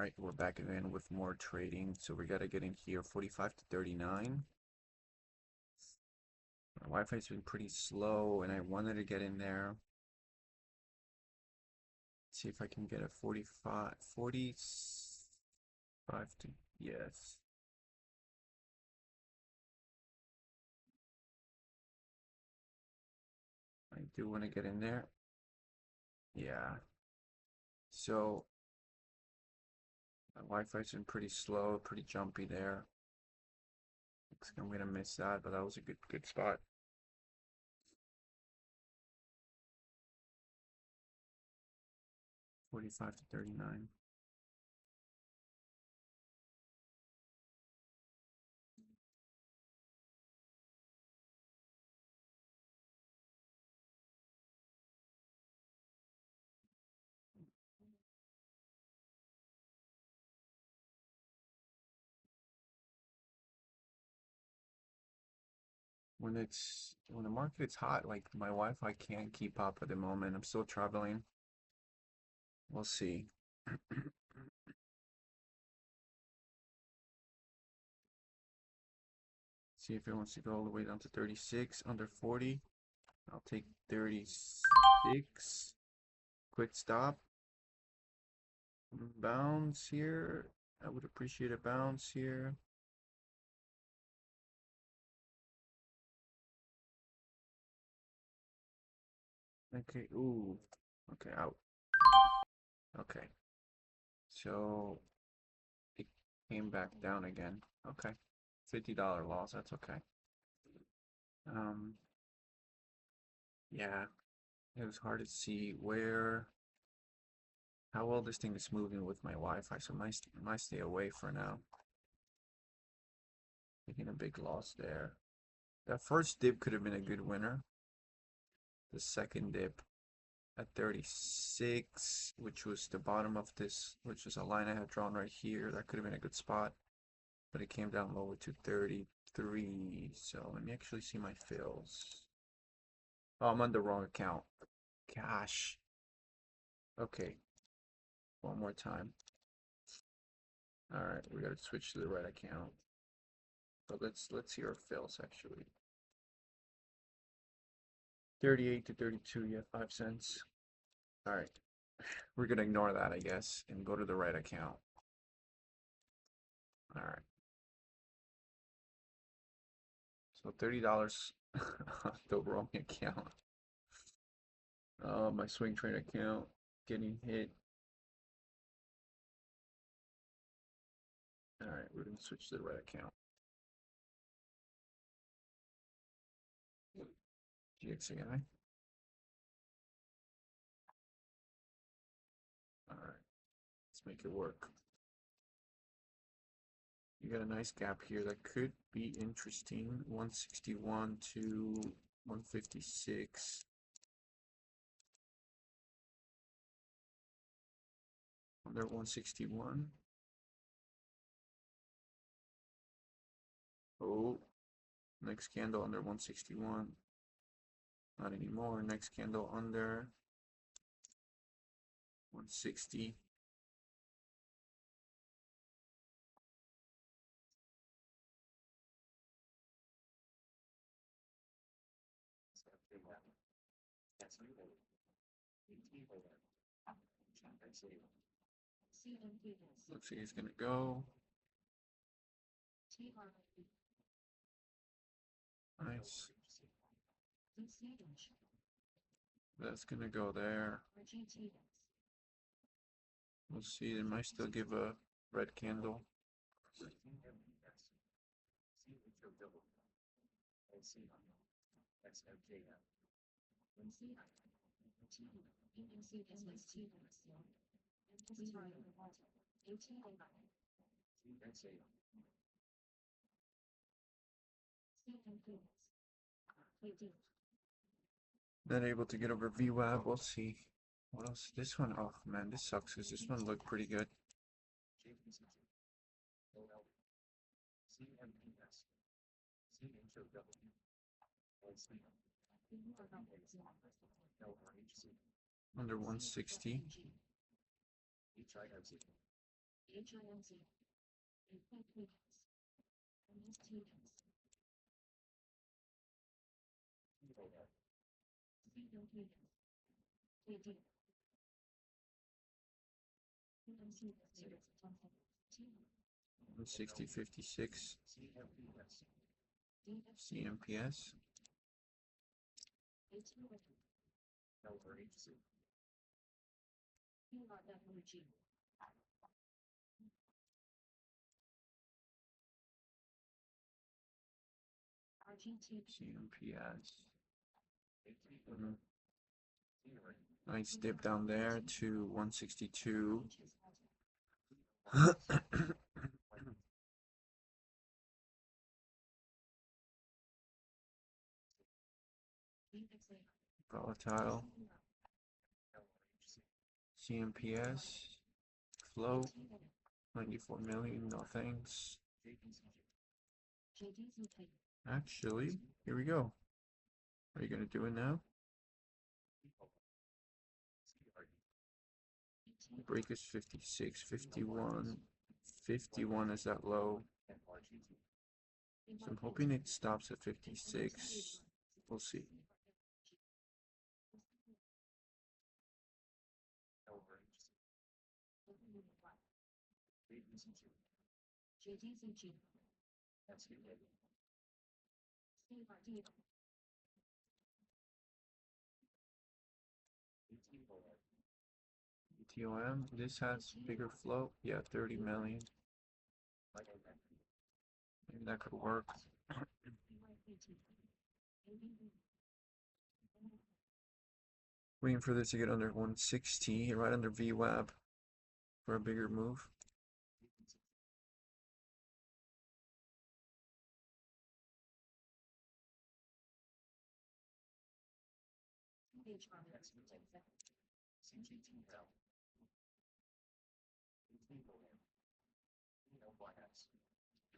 right, we're back again with more trading. So we gotta get in here 45 to 39. My Wi-Fi's been pretty slow and I wanted to get in there. See if I can get a 45 to, yes. I do want to get in there. Yeah. So my Wi-Fi's been pretty slow, pretty jumpy there. Looks like I'm gonna miss that, but that was a good spot. $45 to 39. When the market is hot, like my Wi-Fi can't keep up at the moment. I'm still traveling. We'll see. See if it wants to go all the way down to 36, under 40. I'll take 36. Quick stop. Bounce here. I would appreciate a bounce here. Okay, ooh. Okay, out. Okay. So it came back down again. Okay. $50 loss, that's okay. Yeah, it was hard to see how well this thing is moving with my Wi-Fi, so might stay away for now. Taking a big loss there. That first dip could have been a good winner. The second dip at 36, which was the bottom of this, which is a line I had drawn right here. That could have been a good spot, but it came down lower to 33. So let me actually see my fills. Oh, I'm on the wrong account. Gosh. Okay. One more time. All right, we got to switch to the right account. But let's see our fills actually. 38 to 32, yeah, 5 cents. All right. We're gonna ignore that, I guess, and go to the right account. All right. So $30 the wrong account. My swing trade account getting hit. All right, we're gonna switch to the right account. GXAI. All right, let's make it work. You got a nice gap here that could be interesting. 161 to 156. Under 161. Oh, next candle under 161. Not anymore. Next candle under 160. Looks like he's gonna go. Nice. That's gonna go there. We'll see. They might still give a red candle. Not able to get over VWAP. We'll see. What else? This one, oh man, this sucks because this one looked pretty good. Under 160. 6056 CMPS. CMPS. Nice dip down there to 162. Volatile. CMPS. Flow. 94 million. No thanks. Actually, here we go. Are you gonna do it now? Break is 56, 51. 51 is that low. So I'm hoping it stops at 56. We'll see. TOM, this has bigger float. Yeah, 30 million. Maybe that could work. Waiting for this to get under 160, right under VWAP for a bigger move.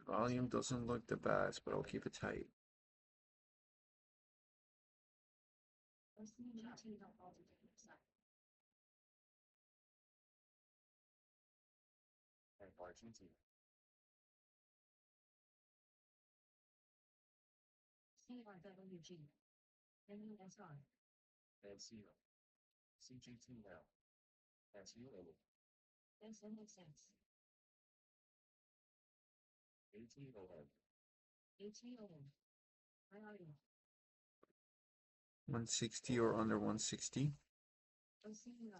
Volume doesn't look the best, but I'll keep it tight. $160 or under 160.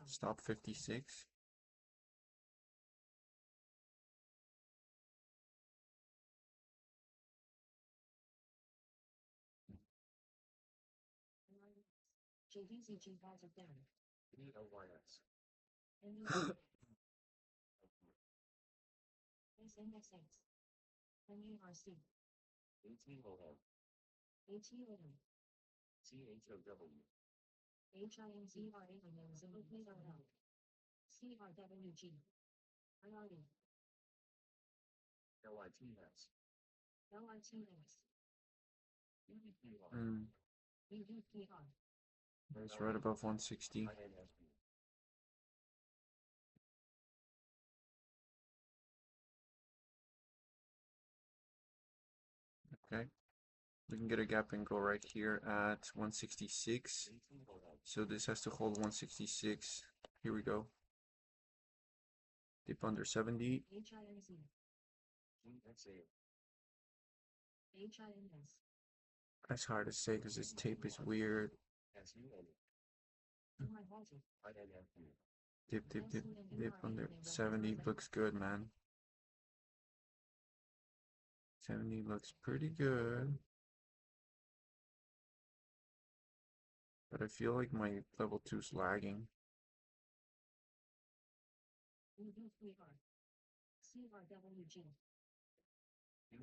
Stop 56. That's right above 160. Okay, we can get a gap and go right here at 166. So this has to hold 166. Here we go. Dip under 70. That's hard to say because this tape is weird. Dip, dip, dip, dip under 70 looks good, man. 70 looks pretty good. But I feel like my level 2's lagging.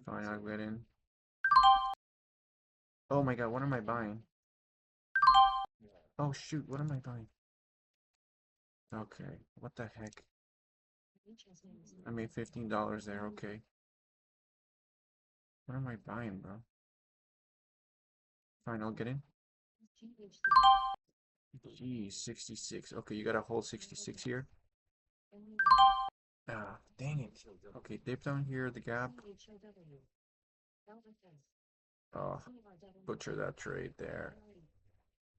Fine, I'll get in. Oh my god, what am I buying? Oh shoot, what am I buying? Okay, what the heck? I made $15 there, okay. What am I buying, bro? Fine, I'll get in. Geez, 66. Okay, you got a whole 66 here. Ah, dang it. Okay, dip down here, the gap. Oh, butcher that trade there.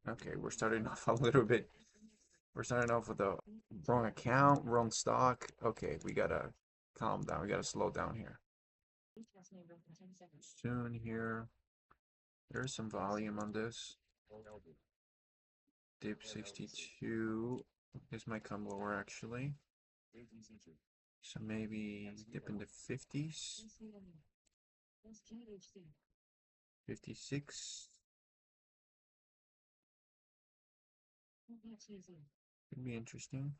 Okay, we're starting off a little bit. We're starting off with a wrong account, wrong stock. Okay, we gotta calm down. We gotta slow down here. Soon here. There's some volume on this. Dip 62. This might come lower actually. So maybe dip in the 50s. 56. Could be interesting.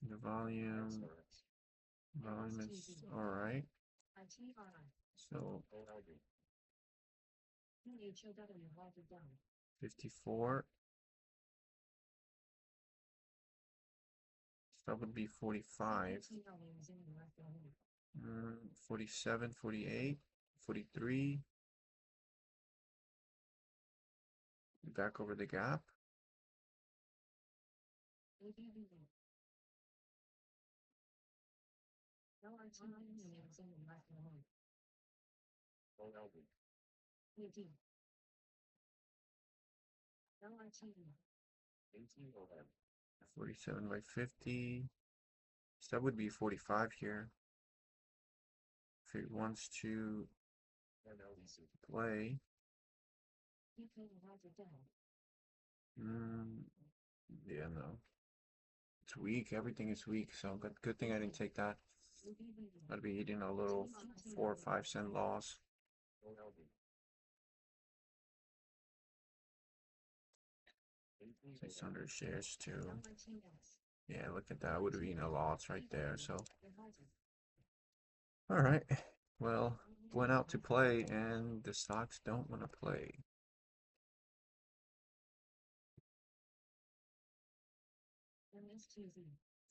The volume is alright. So 54. So that would be 45. 47, 48, 43. Back over the gap. OLB. 47 by 50. So that would be 45 here. If it wants to play. Yeah, no. It's weak. Everything is weak. So good thing I didn't take that. I'd be eating a little 4 or 5 cent loss. 600 shares too. Yeah, look at that. Would have been a loss right there. So, all right. Well, went out to play, and the stocks don't want to play.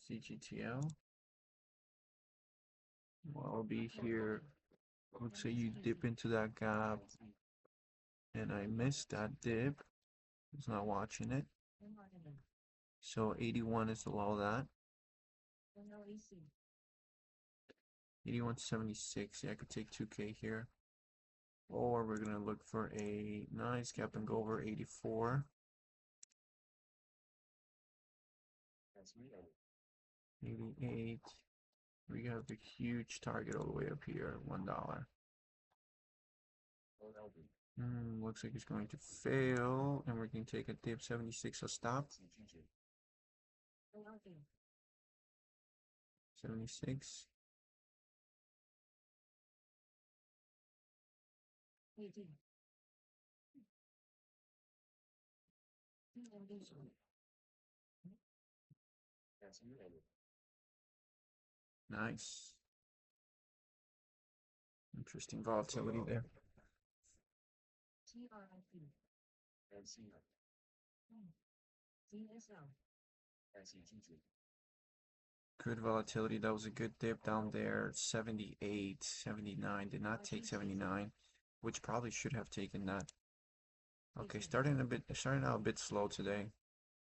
CGTL. Well, I'll be here. Let's say you dip into that gap, and I missed that dip. It's not watching it. So 81 is below that. 81.76. Yeah, I could take 2K here. Or we're gonna look for a nice gap and go over 84. 88. We have a huge target all the way up here, $1. Looks like it's going to fail, and we're going to take a dip 76, so stop. 76. Nice. Interesting volatility there. Good volatility. That was a good dip down there. 78, 79. Did not take 79, which probably should have taken that. Okay, starting out a bit slow today,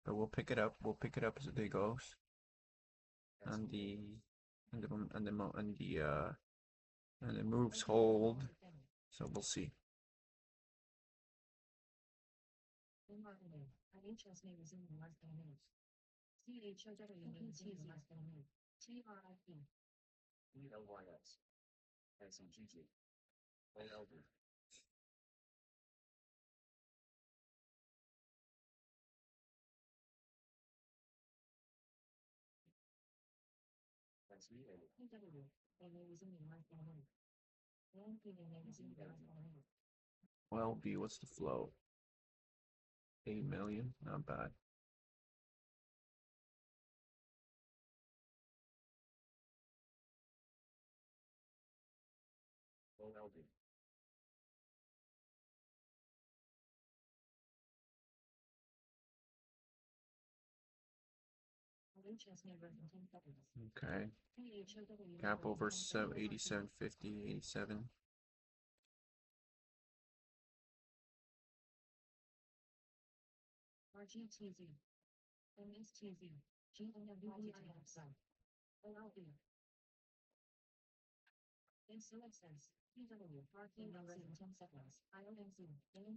but we'll pick it up. We'll pick it up as the day goes. And the moves hold. So we'll see. OLB, what's the flow? 8 million, not bad. Okay. Gap over 87.50, 87.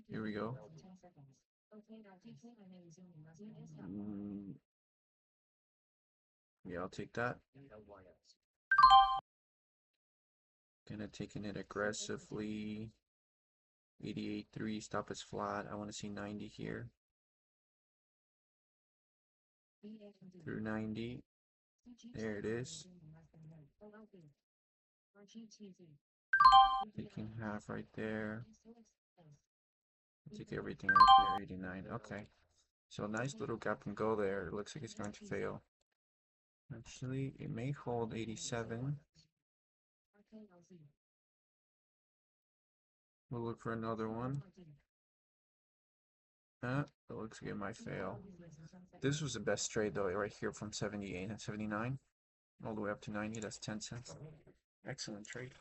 Here we go. Yeah, I'll take that. Gonna taking it aggressively. 88.3, stop is flat. I want to see 90 here. Through 90. There it is. Taking half right there. Take everything right there, 89. Okay. So nice little gap and go there. It looks like it's going to fail. Actually, it may hold 87. We'll look for another one. It looks like it might fail. This was the best trade though, right here from 78 and 79. All the way up to 90, that's 10 cents. Excellent trade.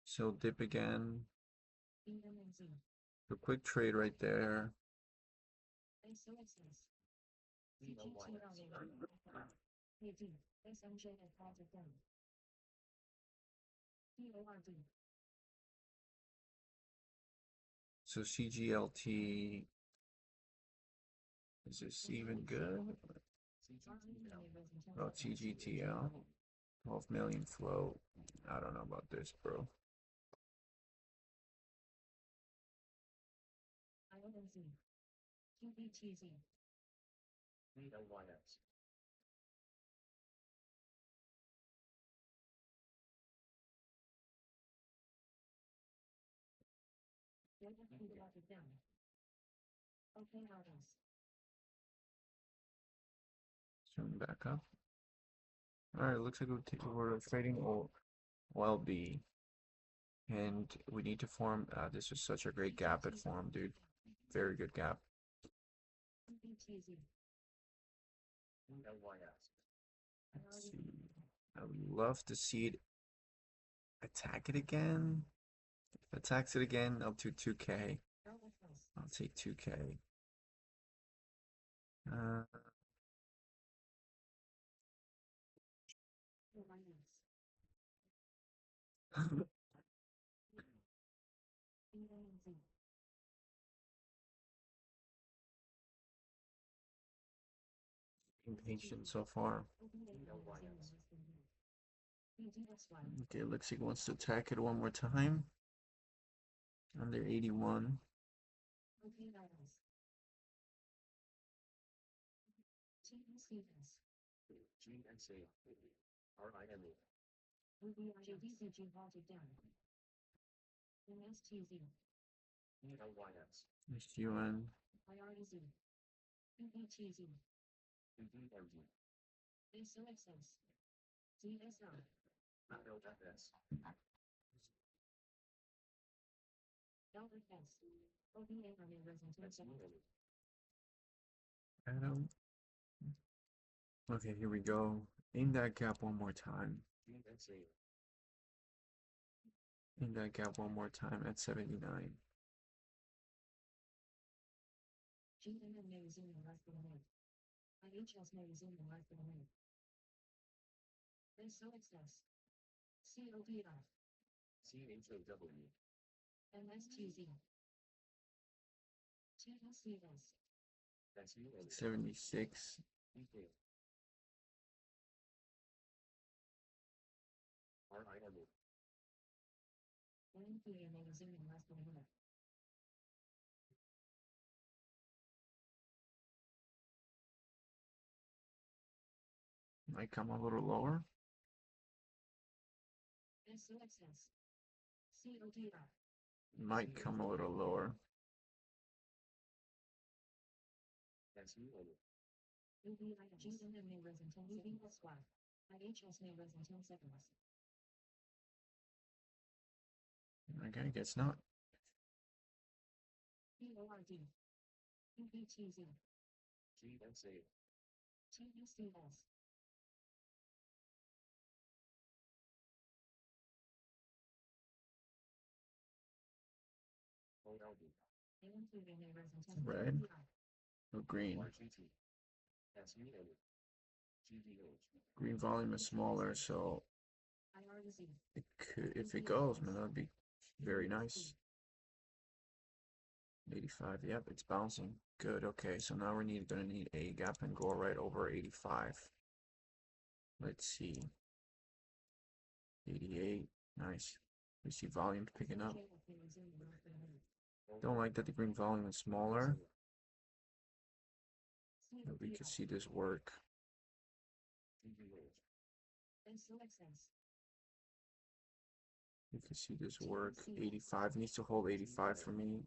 So dip again. A quick trade right there. So CGLT, is this even good? Oh, TGTL, 12 million float. I don't know about this, bro. Zoom back up. Alright, looks like we're trading OLB. And we need to form, this is such a great gap it formed, dude. Very good gap. Let's see. I would love to see it attack it again. If it attacks it again, I'll do 2K. I'll take 2K. Impatient so far. Okay, looks like it wants to attack it one more time. Under 81. SUN. Adam. Okay, here we go. In that gap one more time. In that gap one more time at 79. COTR. 76. Might come a little lower. Might come a little lower. Okay, guess not. Red or green? Green volume is smaller, so it could, if it goes, man, that would be very nice. 85, yep, it's bouncing. Good, okay, so now we're gonna need a gap and go right over 85. Let's see. 88, nice. We see volume picking up. Don't like that the green volume is smaller. But we can see this work. You can see this work. 85 needs to hold 85 for me.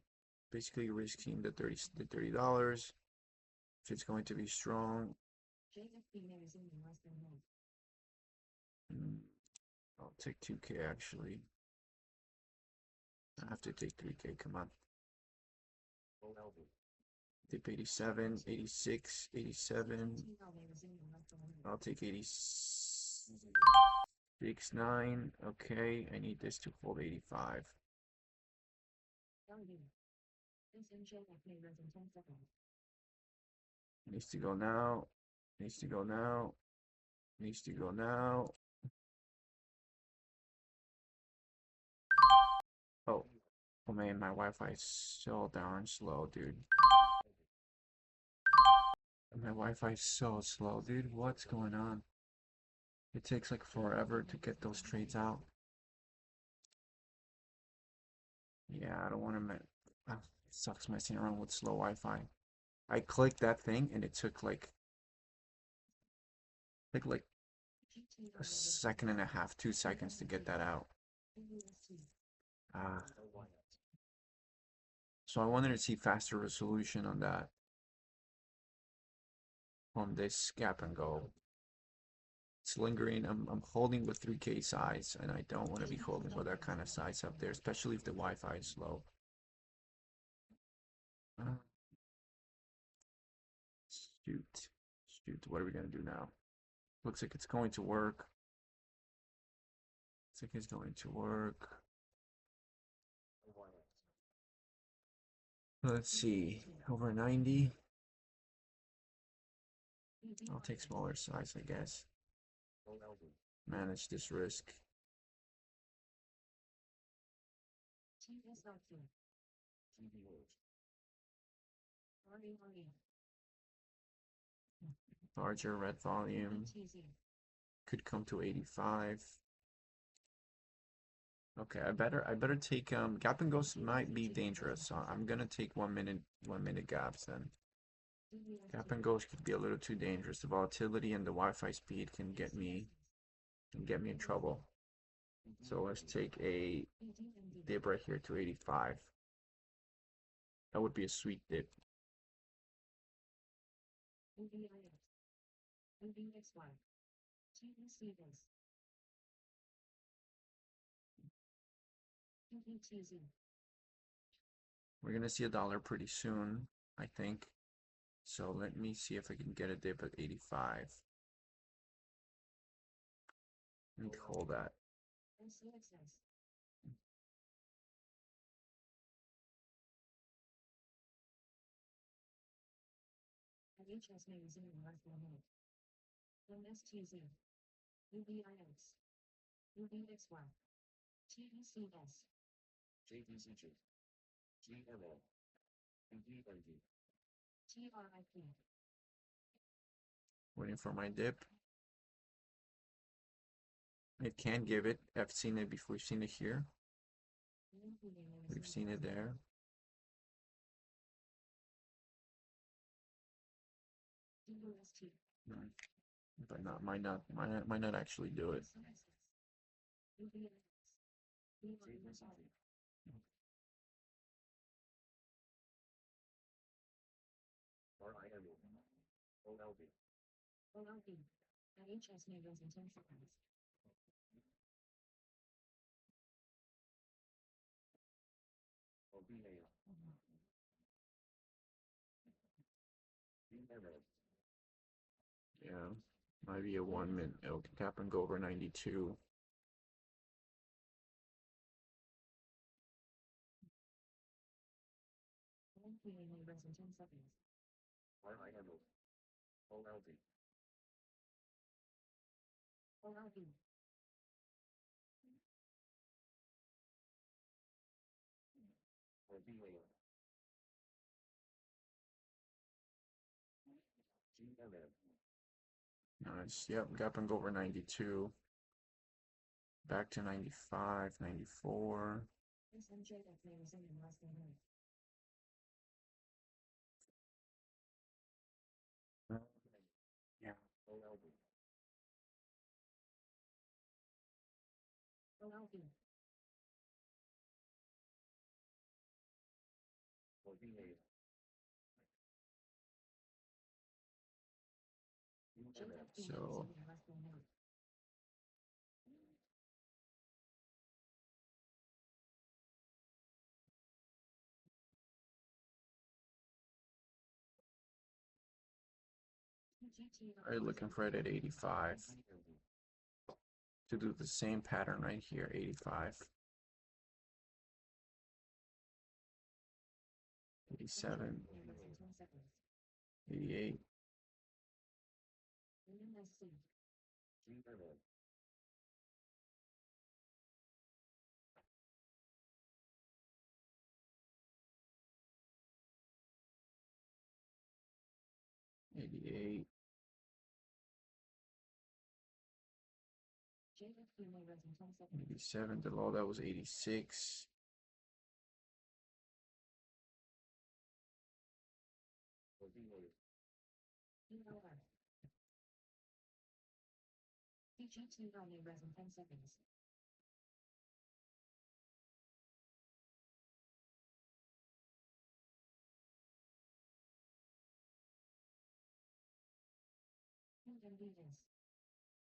Basically risking the $30 if it's going to be strong. I'll take 2K actually. I have to take 3K, come on. Dip 87, 86, 87. I'll take 86, 9. Okay, I need this to hold 85. Needs to go now. Needs to go now. Needs to go now. Oh. Oh man, my Wi-Fi is so darn slow, dude. My Wi-Fi is so slow, dude. What's going on? It takes like forever to get those trades out. Yeah, I don't want to. It sucks messing around with slow Wi-Fi. I clicked that thing and it took like a second and a half, 2 seconds to get that out. So I wanted to see faster resolution on that. On this gap and go. It's lingering. I'm holding with 3K size, and I don't want to be holding with that kind of size up there, especially if the Wi-Fi is slow. Shoot. What are we gonna do now? Looks like it's going to work. Looks like it's going to work. Let's see. Over 90. I'll take smaller size, I guess. Manage this risk. Larger red volume. Could come to 85. Okay, I better take gap and ghost might be dangerous, so I'm gonna take 1 minute gaps then. Gap and ghost could be a little too dangerous. The volatility and the Wi-Fi speed can get me in trouble. So let's take a dip right here to 85. That would be a sweet dip. We're gonna see $1 pretty soon, I think. So let me see if I can get a dip at 85. Let me hold that. Waiting for my dip. It can give it. I've seen it before. We've seen it here. We've seen it there. But might not actually do it. Yeah, might be a 1 minute. It'll tap and go over 92. OLB. Nice. Yep, gap and go over 92. Back to 95, 94. Yeah. So are you looking for it at 85 to do the same pattern right here, 85, 87, 88. 88, 87, the low that was 86,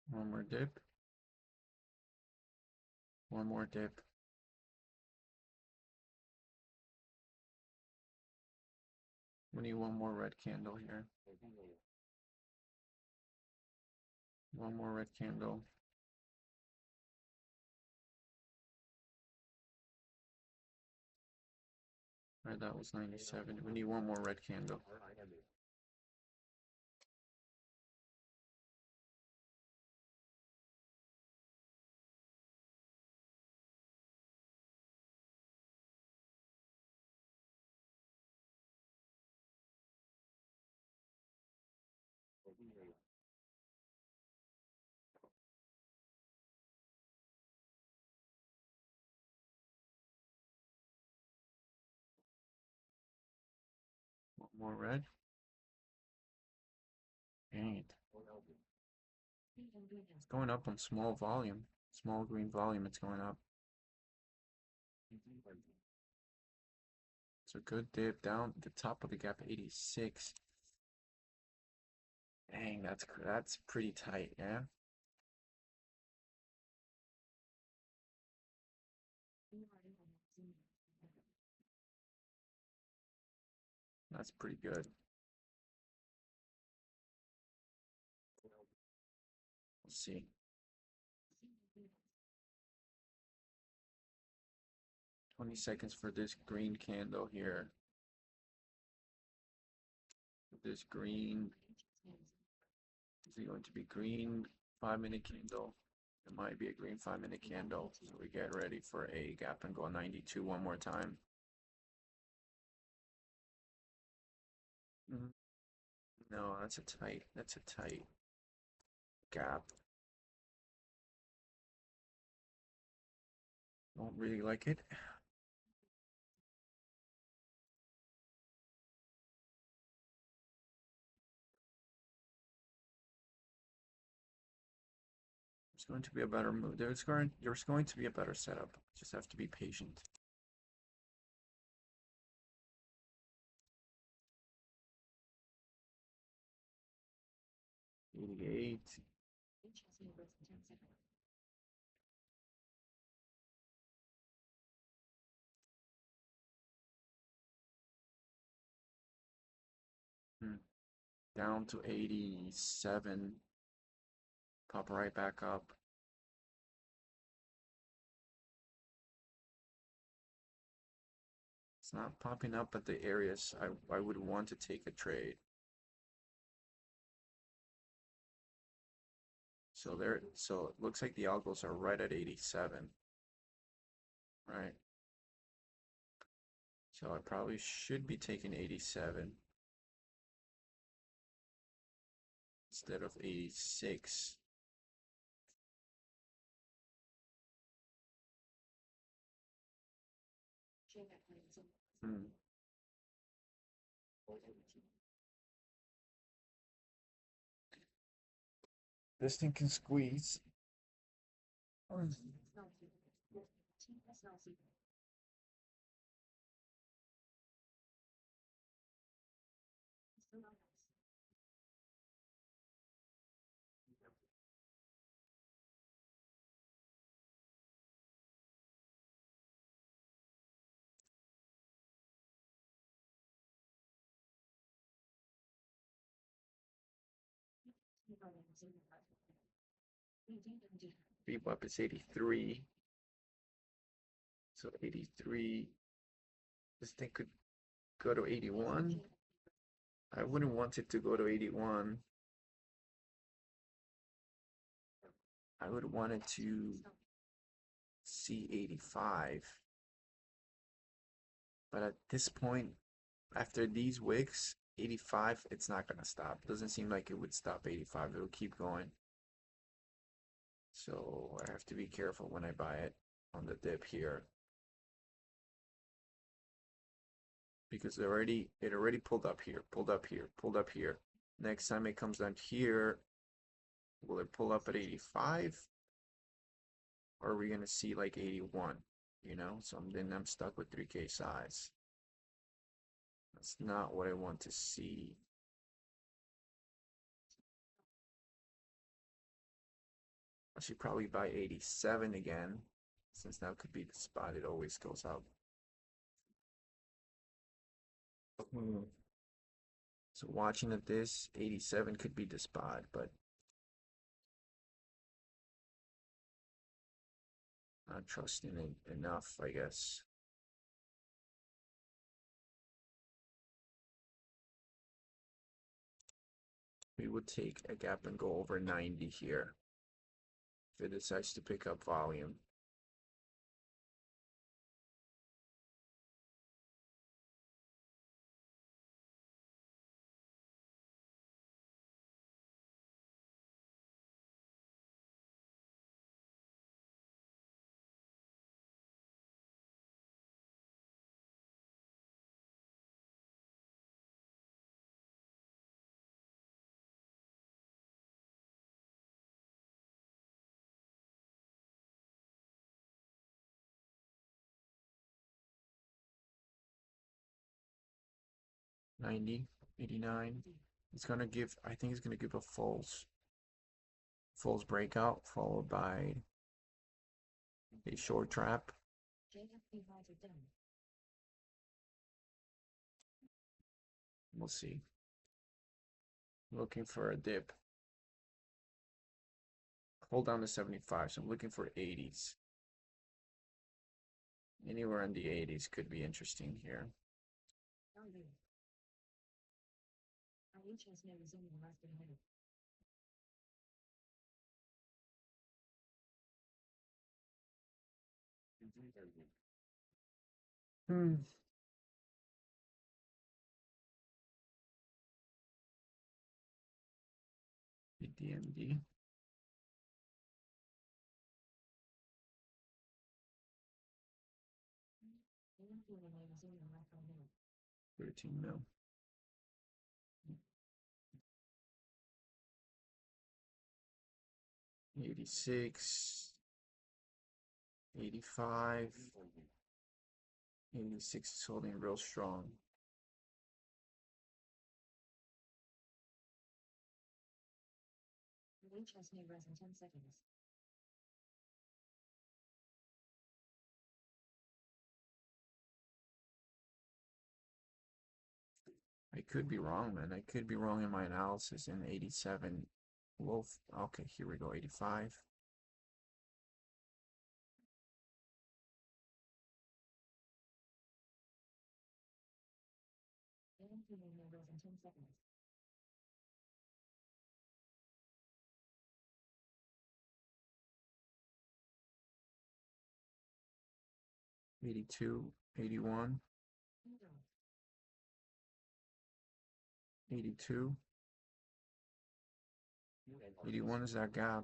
1 more dip, 1 more dip, we need 1 more red candle here, 1 more red candle, right, that was 97, we need 1 more red candle. One more red. Dang it. It's going up on small volume. Small green volume, it's going up. It's a good dip down at the top of the gap, 86. Dang, that's pretty tight, yeah? That's pretty good. Let's see. 20 seconds for this green candle here. This green, is it going to be green 5-minute candle? It might be a green 5-minute candle. So we get ready for a gap and go 92 one more time. No, that's a tight gap. Don't really like it. There's going to be a better move. There's going to be a better setup. Just have to be patient. $88. Down to 87. Pop right back up. It's not popping up at the areas I would want to take a trade. So so it looks like the algos are right at 87, right? So I probably should be taking 87 instead of 86. Hmm. This thing can squeeze. VWAP is 83. So 83. This thing could go to 81. I wouldn't want it to go to 81. I would want it to see 85. But at this point, after these wicks, 85, it's not going to stop. Doesn't seem like it would stop 85. It'll keep going. So I have to be careful when I buy it on the dip here. Because it already pulled up here, pulled up here, pulled up here. Next time it comes down here, will it pull up at 85? Or are we going to see like 81? You know, so then I'm stuck with 3K size. That's not what I want to see. I should probably buy 87 again, since that could be the spot it always goes up. So watching at this, 87 could be the spot, but not trusting it enough, I guess. We would take a gap and go over 90 here if it decides to pick up volume. $90, $89. It's gonna give, I think it's gonna give a false breakout followed by a short trap. We'll see. Looking for a dip. Hold down to 75, so I'm looking for 80s. Anywhere in the 80s could be interesting here. DMD. 13 mil. 86. 85. 86 is holding real strong. I could be wrong, man. I could be wrong in my analysis in 87. Wolf. Okay, here we go. 85. 82, 81, 82, 81 is that gap.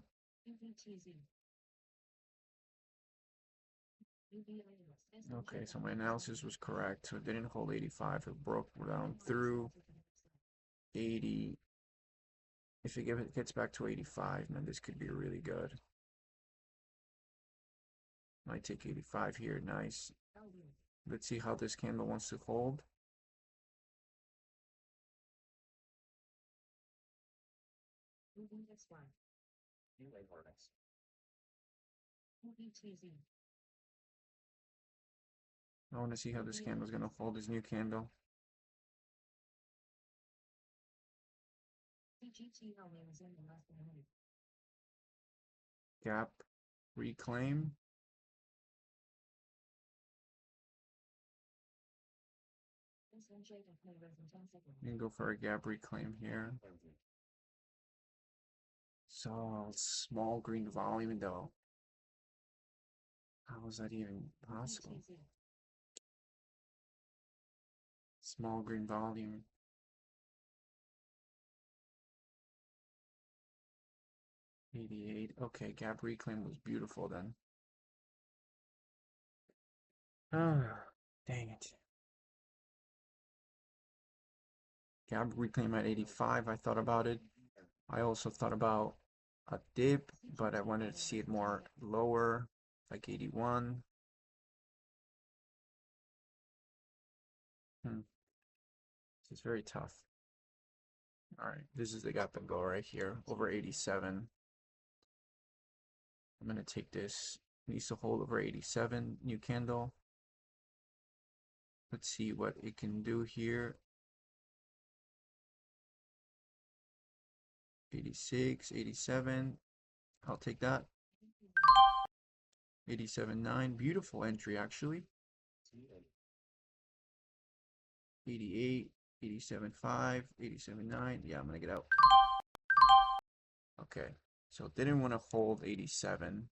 Okay, so my analysis was correct. So it didn't hold 85. It broke down through 80. If it gets back to 85, then this could be really good. Might take 85 here. Nice. Let's see how this candle wants to hold. I want to see how this candle is going to hold this new candle. Gap, reclaim. You can go for a gap reclaim here. So small green volume though. How is that even possible? Small green volume. $88. Okay, gap reclaim was beautiful then. Ah, dang it. Gap reclaim at 85. I thought about it. I also thought about a dip, but I wanted to see it more lower, like 81. This is very tough. All right, this is the gap and go right here, over 87. I'm gonna take this. Needs to hold over 87. New candle. Let's see what it can do here. 86, 87. I'll take that. 87.9. Beautiful entry, actually. 88, 87.5, 87.9. Yeah, I'm gonna get out. Okay, so didn't want to hold 87.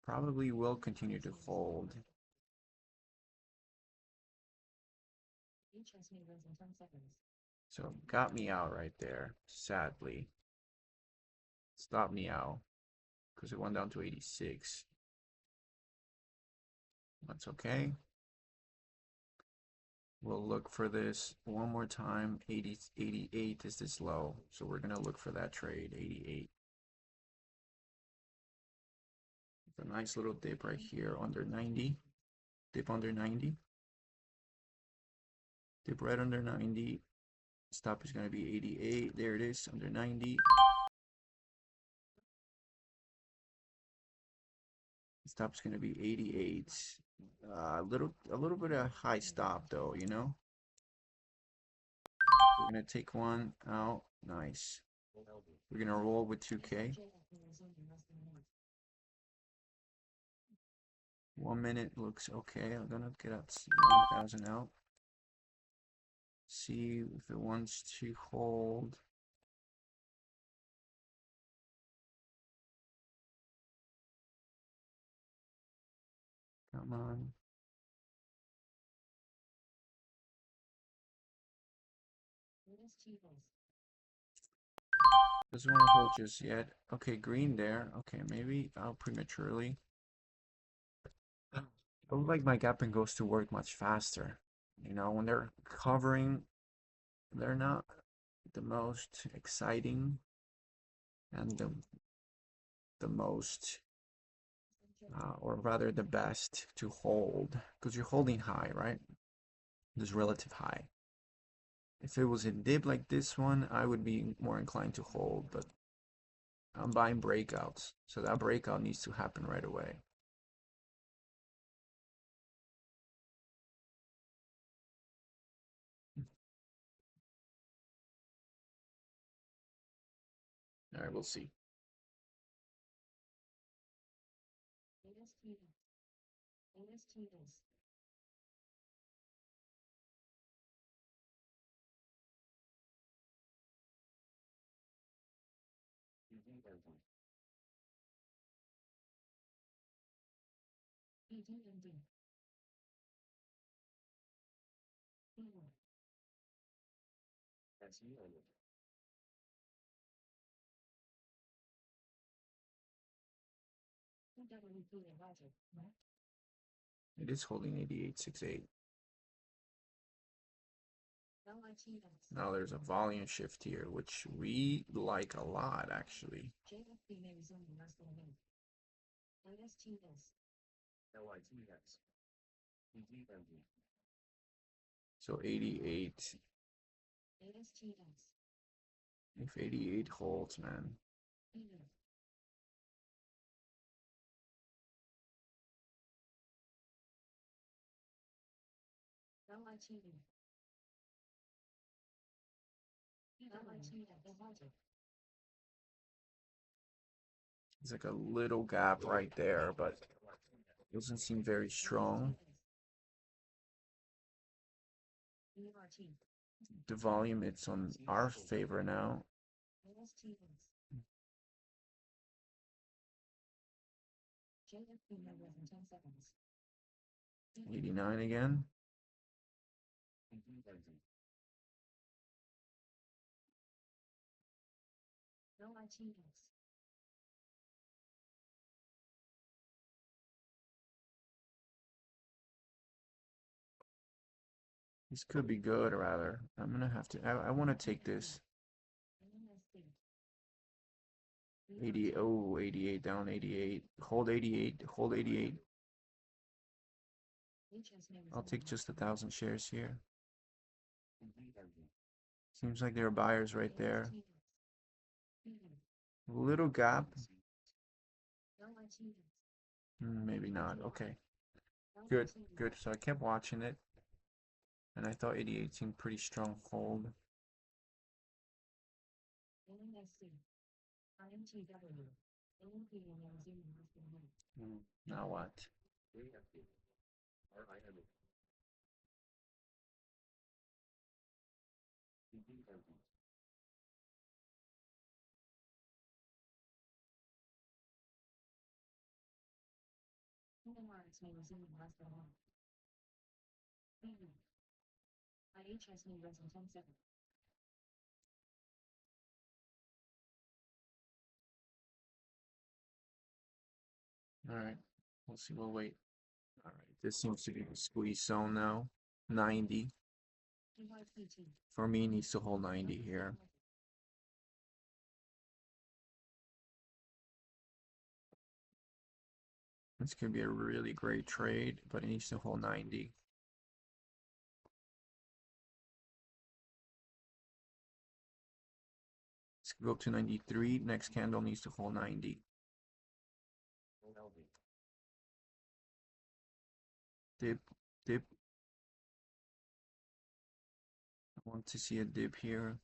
Probably will continue to hold. So got me out right there, sadly. Stopped me out because it went down to 86. That's okay. We'll look for this one more time. 80, 88 is this low, so we're gonna look for that trade. 88. It's a nice little dip right here under 90. Dip under 90. Dip right under 90. Stop is gonna be 88. There it is, under 90. Stop's gonna be 88. A little bit of high stop though, you know. We're gonna take one out. Nice. We're gonna roll with 2K. 1 minute looks okay. I'm gonna get up 1,000 out. See if it wants to hold. Come on. Doesn't want to hold just yet. Okay, green there. Okay, maybe out prematurely. I would like my gap and goes to work much faster. You know, when they're covering, they're not the most exciting and the most, or rather the best to hold, because you're holding high, right? This relative high. If it was a dip like this one, I would be more inclined to hold, but I'm buying breakouts, so that breakout needs to happen right away. All right, we'll see. It is holding 88.68. Now there's a volume shift here, which we like a lot, actually. So 88. If 88 holds, man. It's like a little gap right there, but doesn't seem very strong. The volume, it's on our favor now. 89 again. This could be good, rather. I'm gonna have to. I want to take this. 80. Oh, 88 down. 88. Hold 88. Hold 88. I'll take just 1,000 shares here. Seems like there are buyers right there. Little gap. Maybe not. Okay. Good. Good. So I kept watching it, and I thought 88 seemed pretty strong hold. Now what? All right. We'll see. We'll wait. All right. This seems to be the squeeze zone now. 90. For me, needs to hold 90 here. This could be a really great trade, but it needs to hold 90. Let's go up to 93. Next candle needs to hold 90. Dip, dip. I want to see a dip here.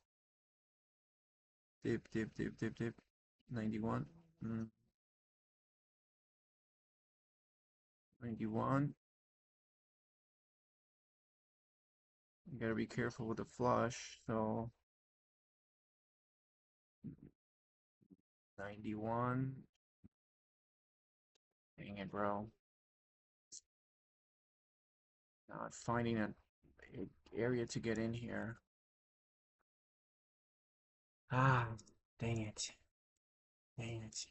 Dip, dip, dip, dip, dip. 91. 91. You gotta be careful with the flush. So 91. Dang it, bro. Not finding an area to get in here. Ah, dang it. Dang it.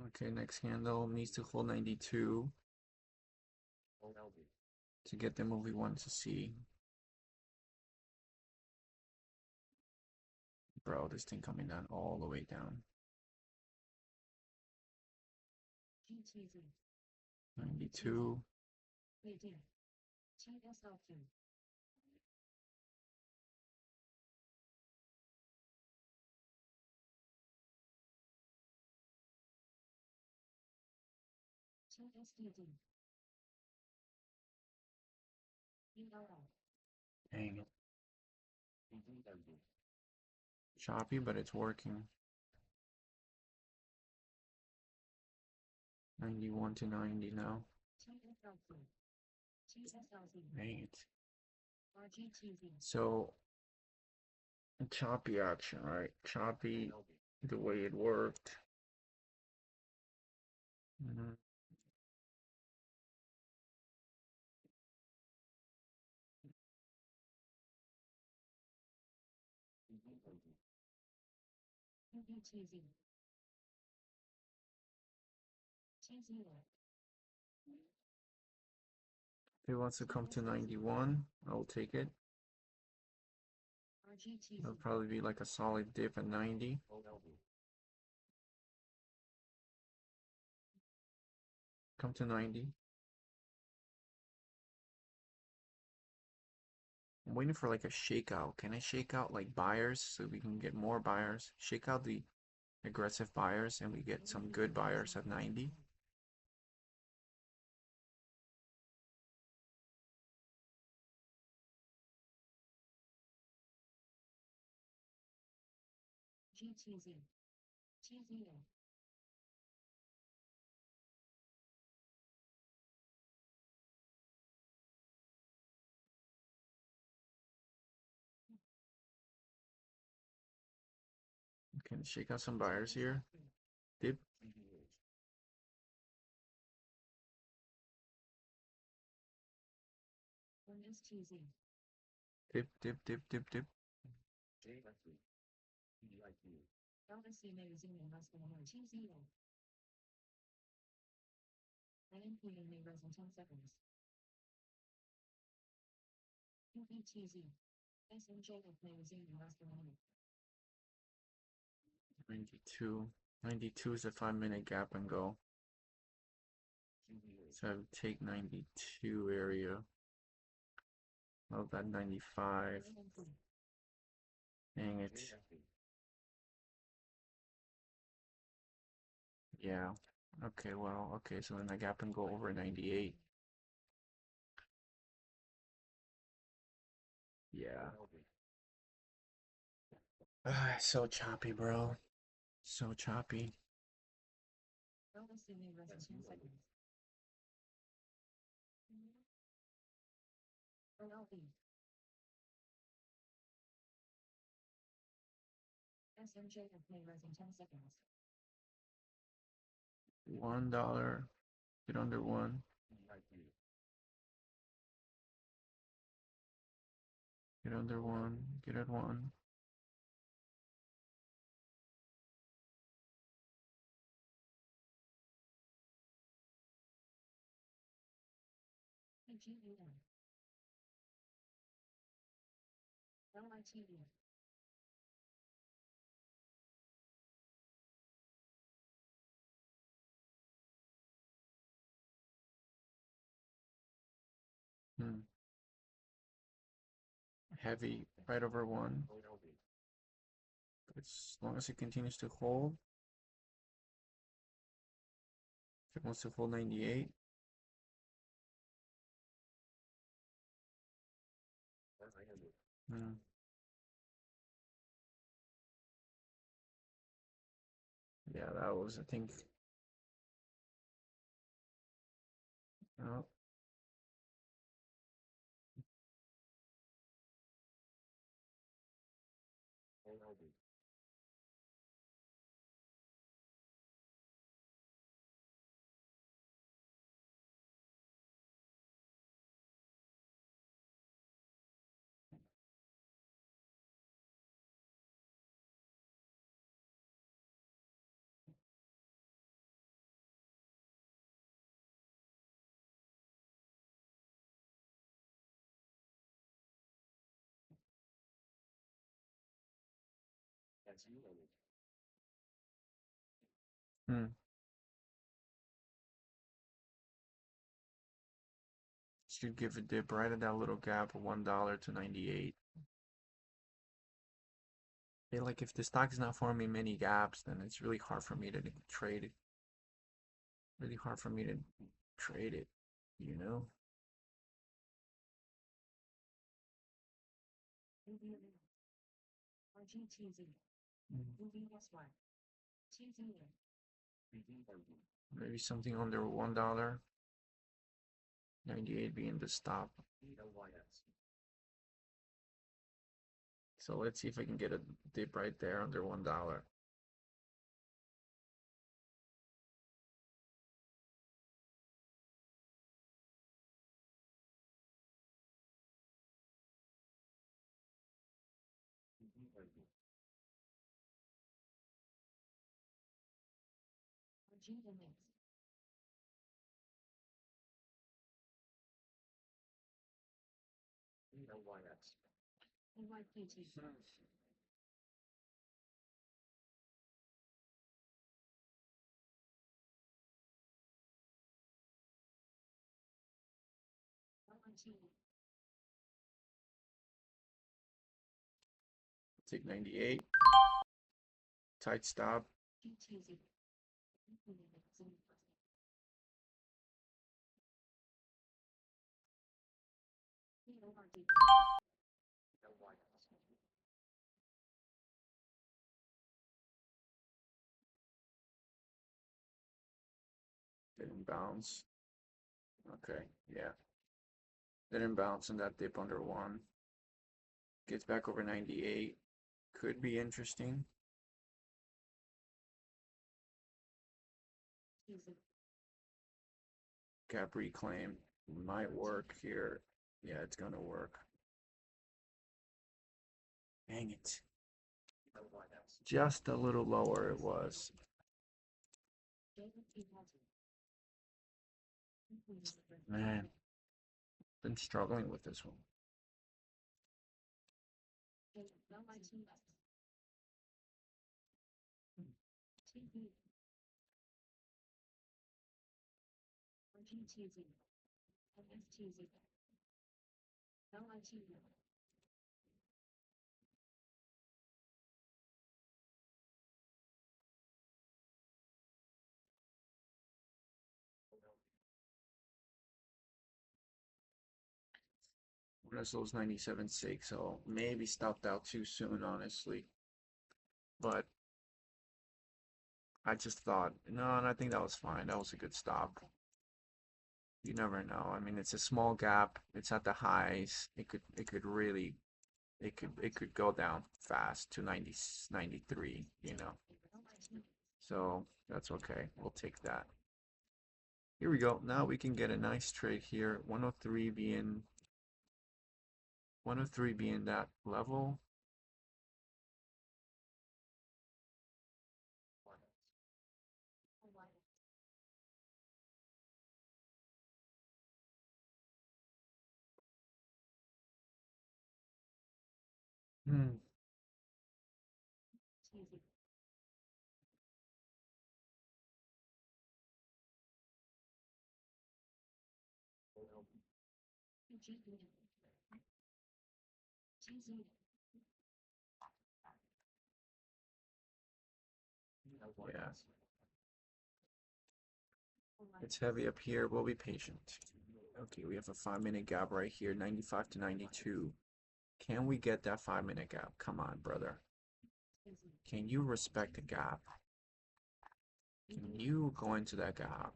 Okay, next candle needs to hold 92 to get the move we want to see. Bro, this thing coming down all the way down. 92. Dang it. Choppy, but it's working. 91 to 90 now. Dang it. So, choppy action, right? Choppy, the way it worked. Mhm. If it wants to come to 91, I'll take it. It'll probably be like a solid dip at 90. Come to 90. I'm waiting for like a shakeout. Can I shake out like buyers so we can get more buyers? Shake out the aggressive buyers and we get some good buyers at 90. Can shake out some buyers here. Dip. Dip, dip, dip, dip, dip. $92. 92 is a 5-minute gap and go. So I would take 92 area. Love that 95. Dang it. Yeah. Okay, well, okay, so then I gap and go over 98. Yeah. Ah, so choppy, bro. So choppy. $1. Get under one. Get under one. Get at one. Hmm. Heavy right over one. As long as it continues to hold. If it wants to hold 98. Hmm. Yeah, that was, I think. Oh, hmm. Should give a dip right at that little gap of $1 to 98. Yeah, like if the stock is not forming many gaps, then it's really hard for me to trade it. Really hard for me to trade it, you know? Mm. Maybe something under $1. 98 being the stop. So let's see if I can get a dip right there under $1. Take 98. Tight stop. Didn't bounce. Okay, yeah. Didn't bounce in that dip under 1. Gets back over 98. Could be interesting. Gap reclaim might work here. Yeah, it's gonna work. Dang it. Just a little lower it was. Man, been struggling with this one. Russell's 97.6, so maybe stopped out too soon, honestly. But I just thought, no, and I think that was fine. That was a good stop. You never know. I mean, it's a small gap. It's at the highs. It could really, it could go down fast to 90, 93, you know. So that's okay. We'll take that. Here we go. Now we can get a nice trade here. 103 being that level. Hmm. Yeah. It's heavy up here. We'll be patient. Okay, we have a 5-minute gap right here, 95 to 92. Can we get that 5-minute gap? Come on, brother. Can you respect the gap? Can you go into that gap?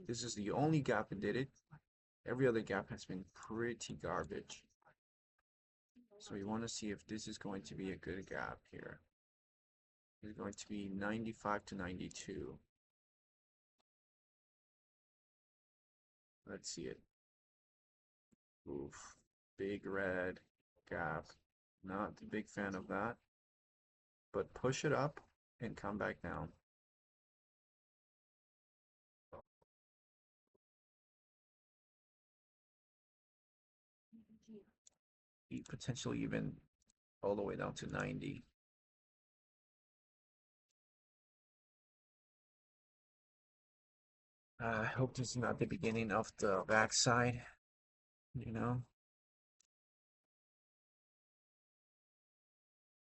This is the only gap that did it. Every other gap has been pretty garbage. So we want to see if this is going to be a good gap here. It's going to be 95 to 92. Let's see it. Oof. Big red gap. Not a big fan of that. But push it up and come back down. Potentially even all the way down to 90. I hope this is not the beginning of the backside, you know?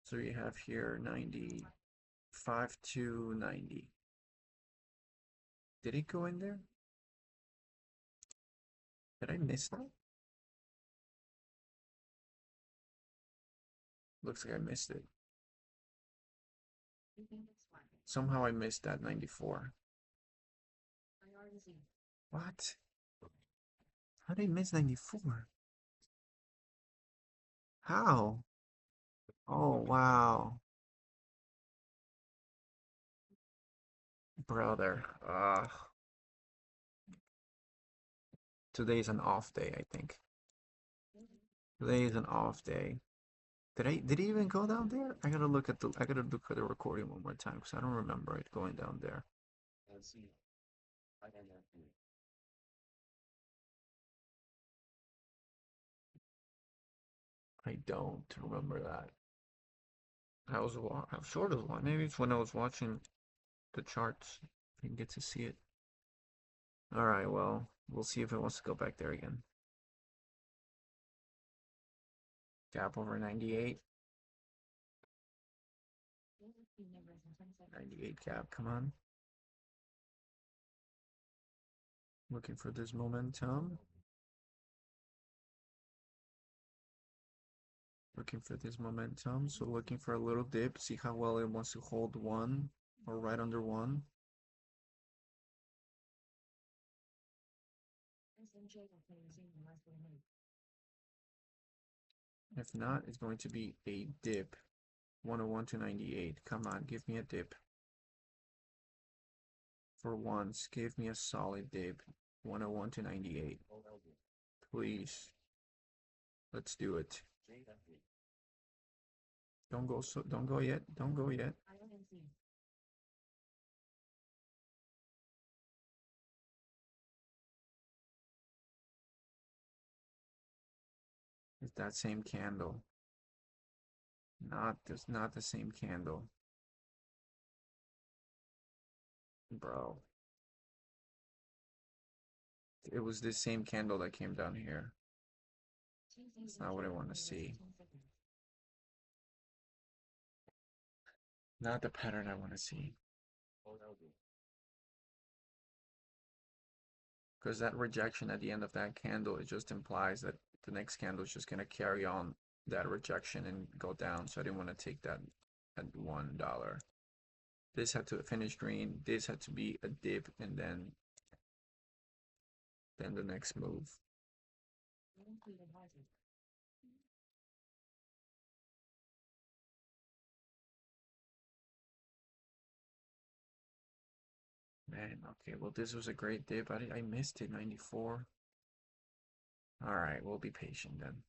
So you have here 95 to 90. Did it go in there? Did I miss that? Looks like I missed it. Somehow I missed that 94. What? How did he miss 94? How? Oh, wow. Brother. Today's an off day, I think. Today is an off day. Did he even go down there? I gotta look at the recording one more time because I don't remember it going down there. I don't remember that. I sort of maybe it's when I was watching the charts. I didn't get to see it. All right, well, we'll see if it wants to go back there again. Gap over 98. 98 gap, come on. Looking for this momentum. Looking for this momentum. So looking for a little dip. See how well it wants to hold one or right under one. If not, it's going to be a dip. 101 to 98. Come on, give me a dip. For once, give me a solid dip. 101 to 98. Please. Let's do it. Don't go yet. Don't go yet. It's that same candle. Not the same candle. Bro. It was this same candle that came down here. It's not what I want to see. Not the pattern I want to see. Because that rejection at the end of that candle, it just implies that the next candle is just going to carry on that rejection and go down. So I didn't want to take that at $1. This had to finish green. This had to be a dip, and then the next move. Man, okay, well, this was a great dip. I missed it, 94. All right, we'll be patient then.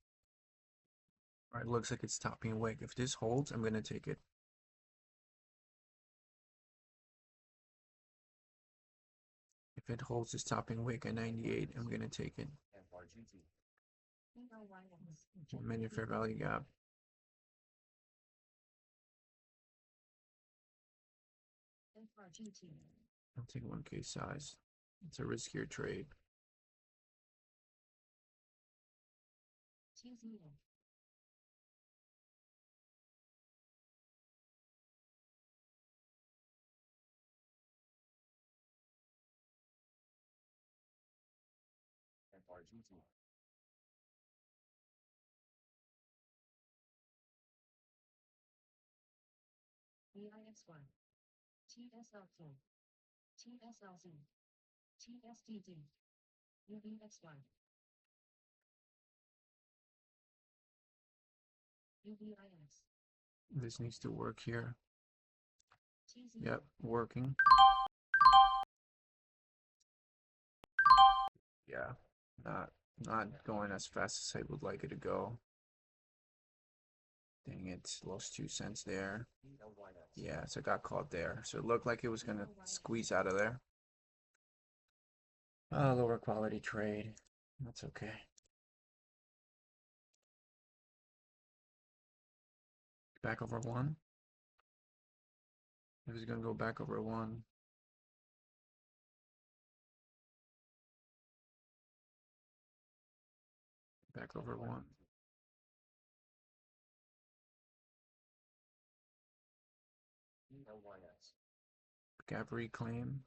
All right, looks like it's topping wick. If this holds, I'm going to take it. If it holds this topping wick at 98, I'm going to take it. Menu fair value gap. I'll take 1K size. It's a riskier trade. This needs to work here. Yep, working. Yeah, not going as fast as I would like it to go. Dang it, lost 2 cents there. Yeah, so I got caught there. So it looked like it was gonna squeeze out of there. Lower quality trade. That's okay. Back over one. If it's gonna go back over one. Back over one. Gap reclaim.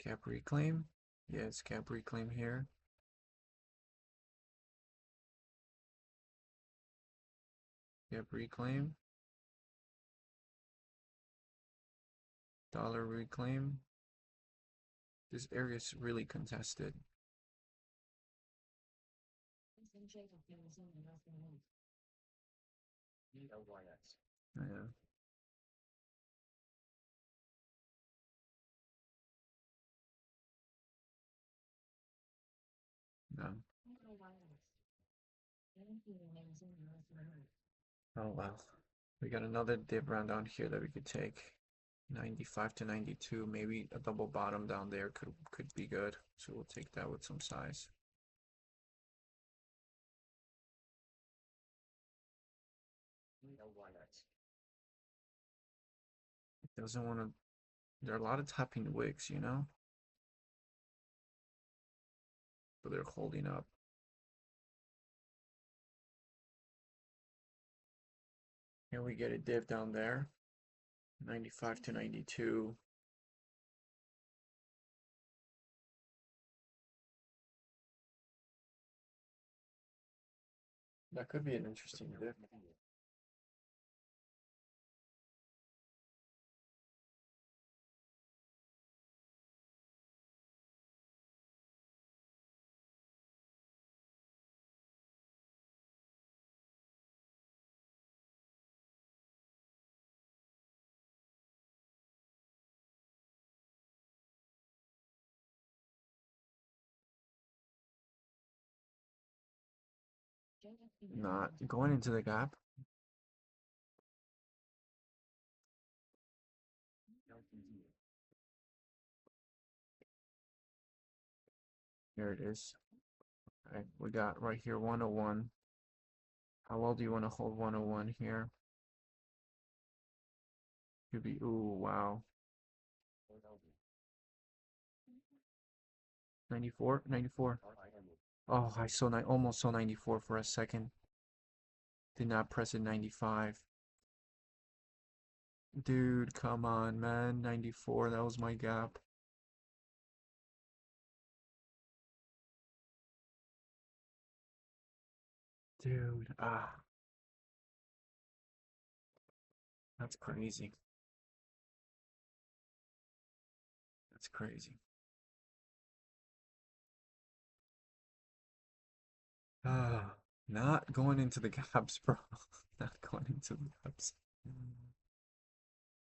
Cap reclaim. Yes, cap reclaim here. Yep, reclaim. Dollar reclaim. This area is really contested. Yeah. No. Oh well. We got another dip round down here that we could take. 95 to 92, maybe a double bottom down there could be good. So we'll take that with some size. It doesn't want to. There are a lot of tapping wicks, you know, but they're holding up. Here we get a dip down there. 95 to 92. That could be an interesting dip. Not going into the gap. Here it is. Okay, we got right here 101. How well do you want to hold 101 here? Could be, ooh, wow. 94, 94. Oh, almost saw 94 for a second. Did not press it 95. Dude, come on, man. 94, that was my gap. Dude, that's crazy. That's crazy. Not going into the gaps, bro. Not going into the gaps.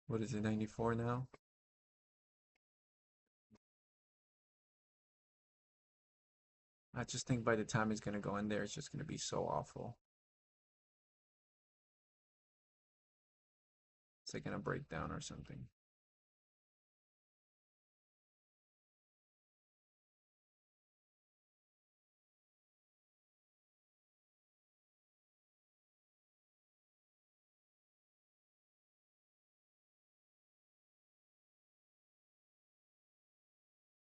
What is it, 94 now? I just think by the time it's gonna go in there, it's just gonna be so awful. It's like gonna break down or something.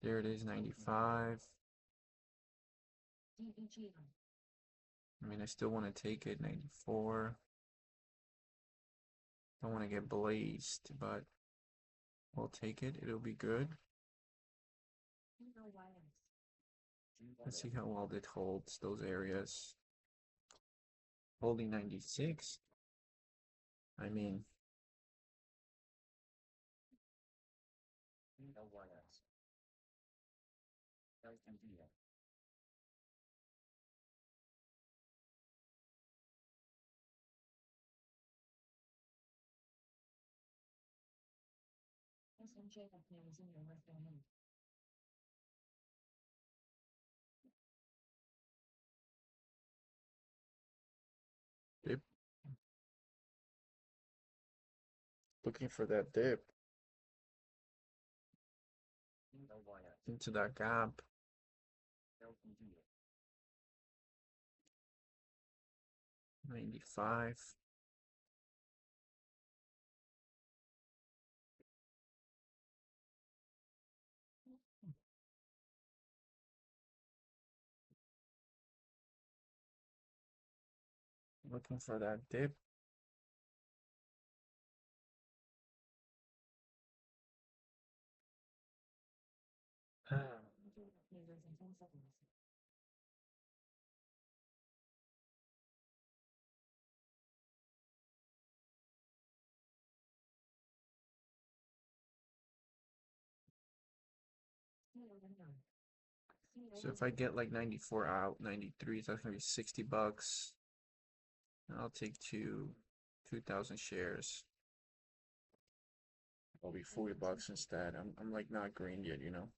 There it is, 95. I mean, I still want to take it, 94. Don't want to get blazed, but we'll take it. It'll be good. Let's see how well it holds those areas. Holding 96. I mean, dip. Looking for that dip into that gap. 95. Looking for that dip. So if I get like 94 out, 93, so that's gonna be 60 bucks. I'll take 2,000 shares. It'll be 40 bucks instead. I'm like not green yet, you know.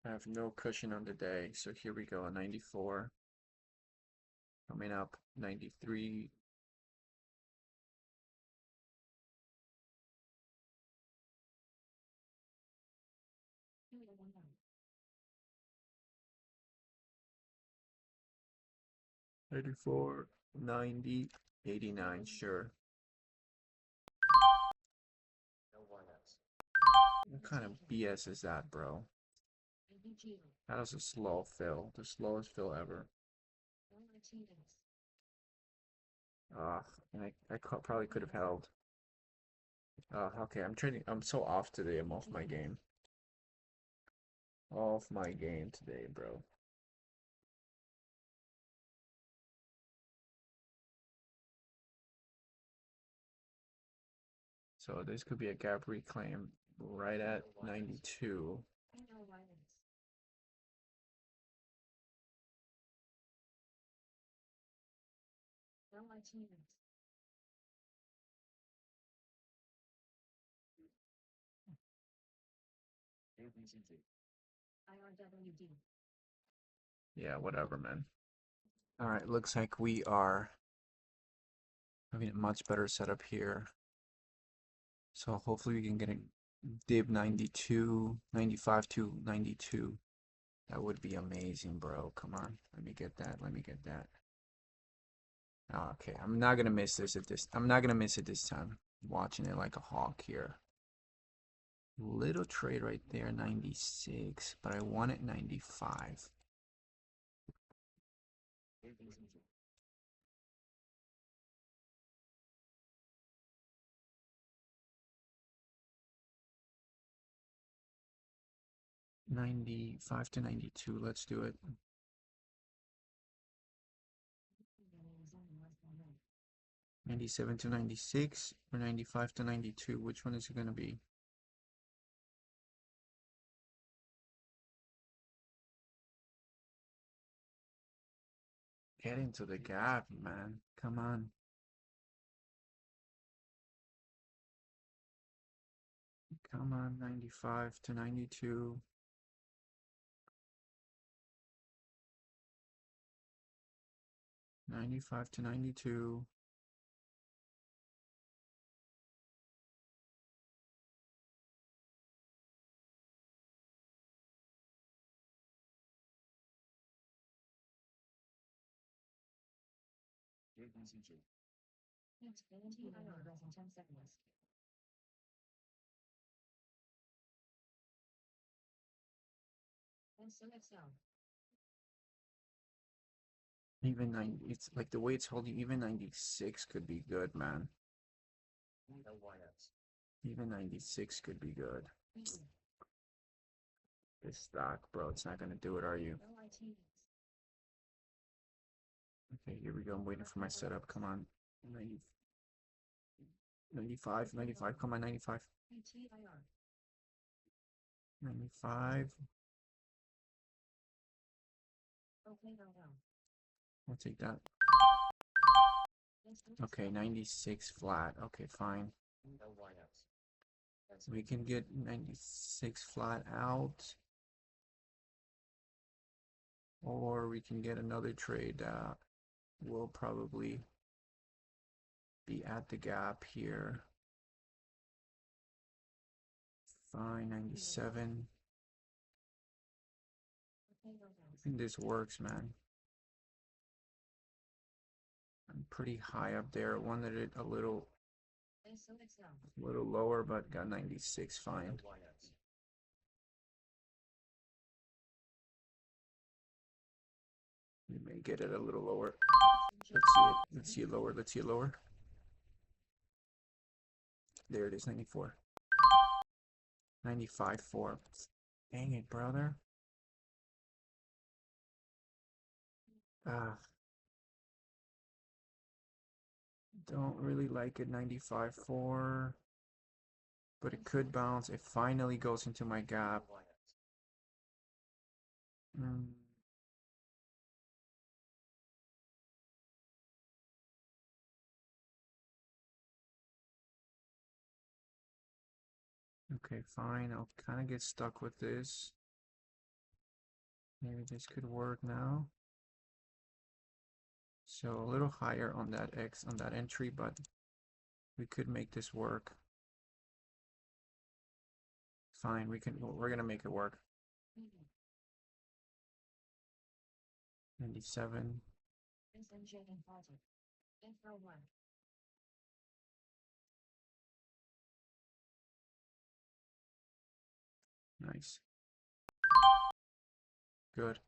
I have no cushion on the day, so here we go. 94 coming up, 93. $94, 90, 89, sure. What kind of BS is that, bro? That was a slow fill, the slowest fill ever. Probably could have held. Okay, I'm trading. I'm so off today. I'm off my game. Off my game today, bro. So this could be a gap reclaim right at 92. Yeah, whatever, man. All right, looks like we are having a much better setup here. So hopefully we can get a dib 92, 95 to 92. That would be amazing, bro. Come on. Let me get that. Let me get that. Okay, I'm not gonna miss this at this. I'm not gonna miss it this time. I'm watching it like a hawk here. Little trade right there, 96, but I want it 95. $95 to 92. Let's do it. 97 to 96 or 95 to 92. Which one is it gonna be? Get into the gap, man. Come on. Come on, 95 to 92. $95 to 92. Even 90, it's like the way it's holding, even 96 could be good, man. Even 96 could be good. This stock, bro, it's not gonna do it, are you? Okay, here we go. I'm waiting for my setup. Come on. 90, 95, 95. Come on, 95. 95. I'll take that. Okay, 96 flat. Okay, fine. We can get 96 flat out. Or we can get another trade that will probably be at the gap here. Fine, 97. I think this works, man. I'm pretty high up there. Wanted it a little lower, but got 96 fine. You may get it a little lower. Let's see it. Let's see it lower. Let's see it lower. There it is, 94. 95.4. Dang it, brother. Don't really like it. 95.4. but it could bounce. It finally goes into my gap. Okay, fine. I'll kind of get stuck with this. Maybe this could work now. So a little higher on that X on that entry, but we could make this work. Fine, we're gonna make it work. 97. Nice. Good.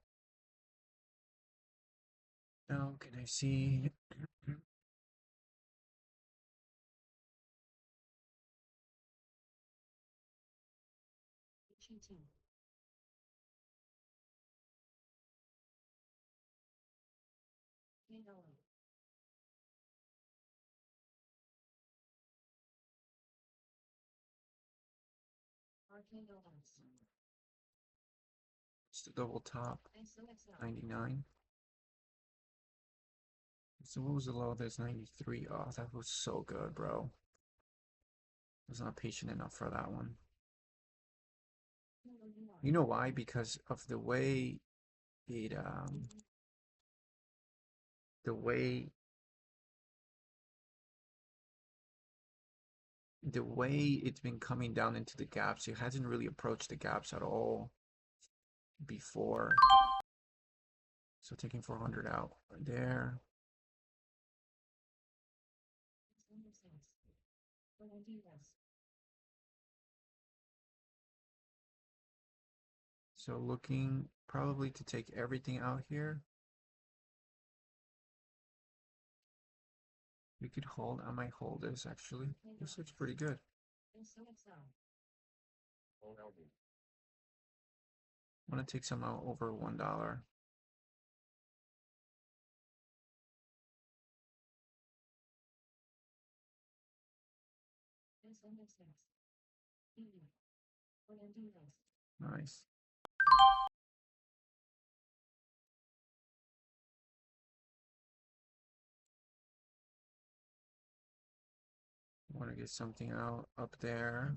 Now can I see? It's the double top. 99. So what was the low? There's 93. Oh, that was so good, bro. I was not patient enough for that one. You know why? Because of the way it the way it's been coming down into the gaps. It hasn't really approached the gaps at all before. So taking 400 out right there. So looking probably to take everything out here. We could hold. I might hold this actually. This looks pretty good. I want to take some out over $1. Nice. Want to get something out up there.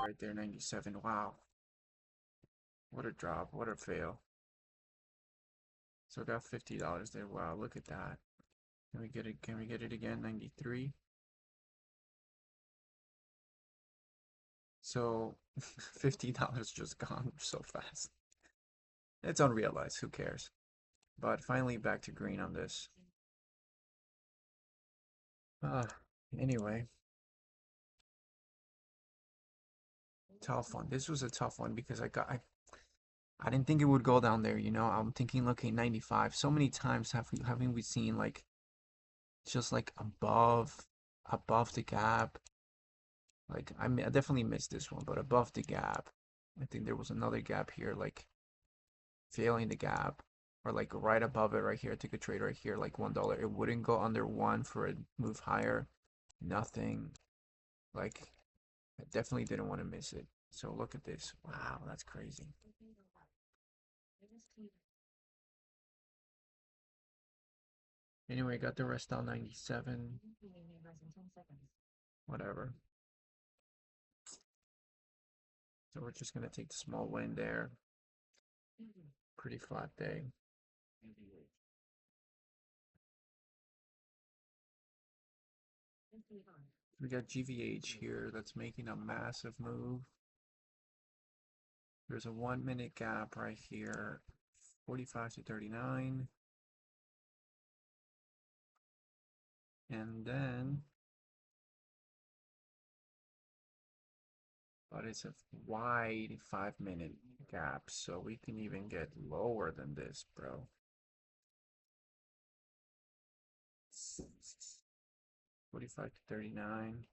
Right there, 97. Wow. What a drop. What a fail. So I got $50 there. Wow, look at that. Can we get it? Can we get it again? 93. So $50 just gone so fast. It's unrealized. Who cares? But finally back to green on this. Anyway. Tough one. This was a tough one because I didn't think it would go down there, you know. I'm thinking, okay, 95. So many times haven't we seen like just like above the gap. Like I definitely missed this one, but above the gap. I think there was another gap here, like failing the gap, or like right above it right here. I took a trade right here, like $1. It wouldn't go under one for a move higher. Nothing. Like I definitely didn't want to miss it. So look at this. Wow, that's crazy. Anyway, got the rest down 97. Whatever. So we're just gonna take the small win there. Pretty flat day. We got GVH here that's making a massive move. There's a 1 minute gap right here, 45 to 39. And then, but it's a wide 5 minute gap, so we can even get lower than this, bro. 45 to 39.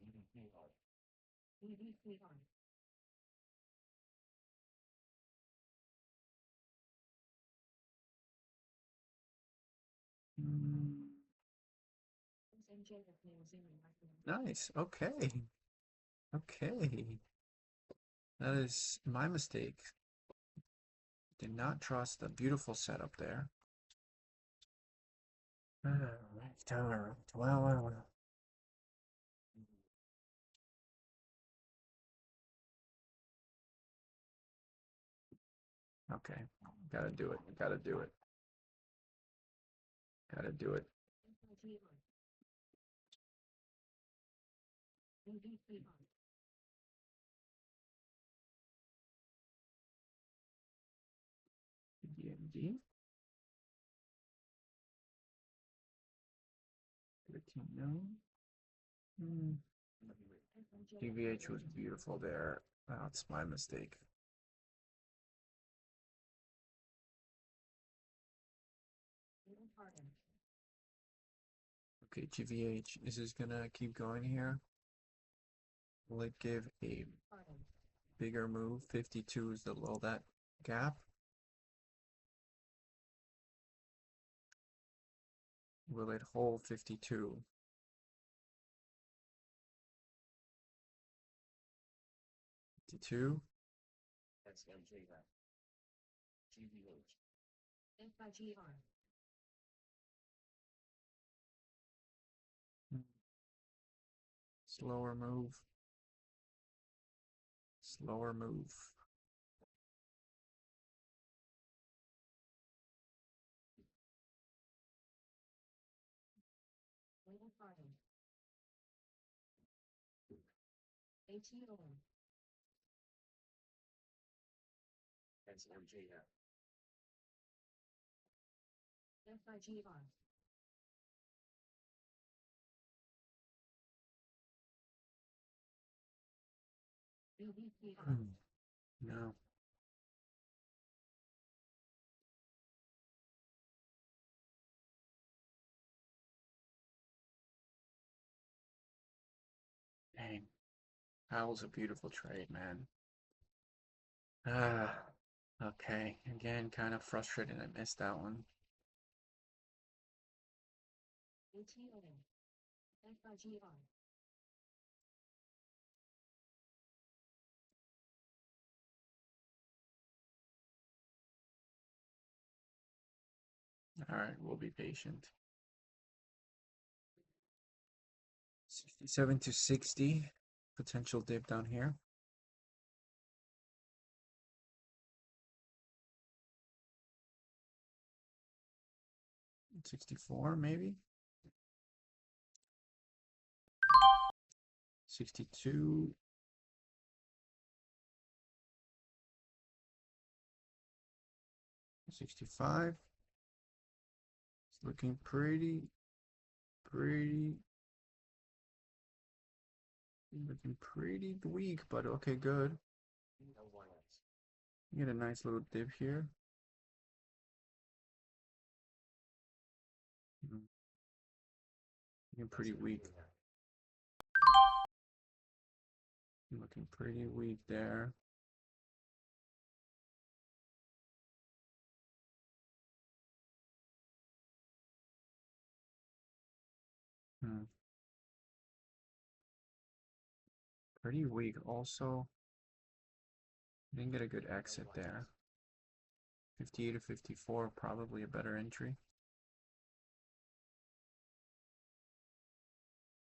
Nice. Okay. Okay. That is my mistake. Did not trust the beautiful setup there. Alright, alright. Well. Okay. Gotta do it. Gotta do it. Gotta do it. DMG. 13 million. GVH was beautiful there. That's my mistake. Okay, GVH. Is this gonna keep going here? Will it give a bigger move? 52 is below that gap. Will it hold 52? 52? Slower move. Slower move. No. Dang. That was a beautiful trade, man. Ah. Okay. Again, kind of frustrated I missed that one. Alright, we'll be patient. 67 to 60. Potential dip down here. 64 maybe. 62. 65. It's looking pretty looking pretty weak, but okay, good. You get a nice little dip here. Looking pretty weak. Looking pretty weak there. Pretty weak also. Didn't get a good exit there. 58 to 54, probably a better entry.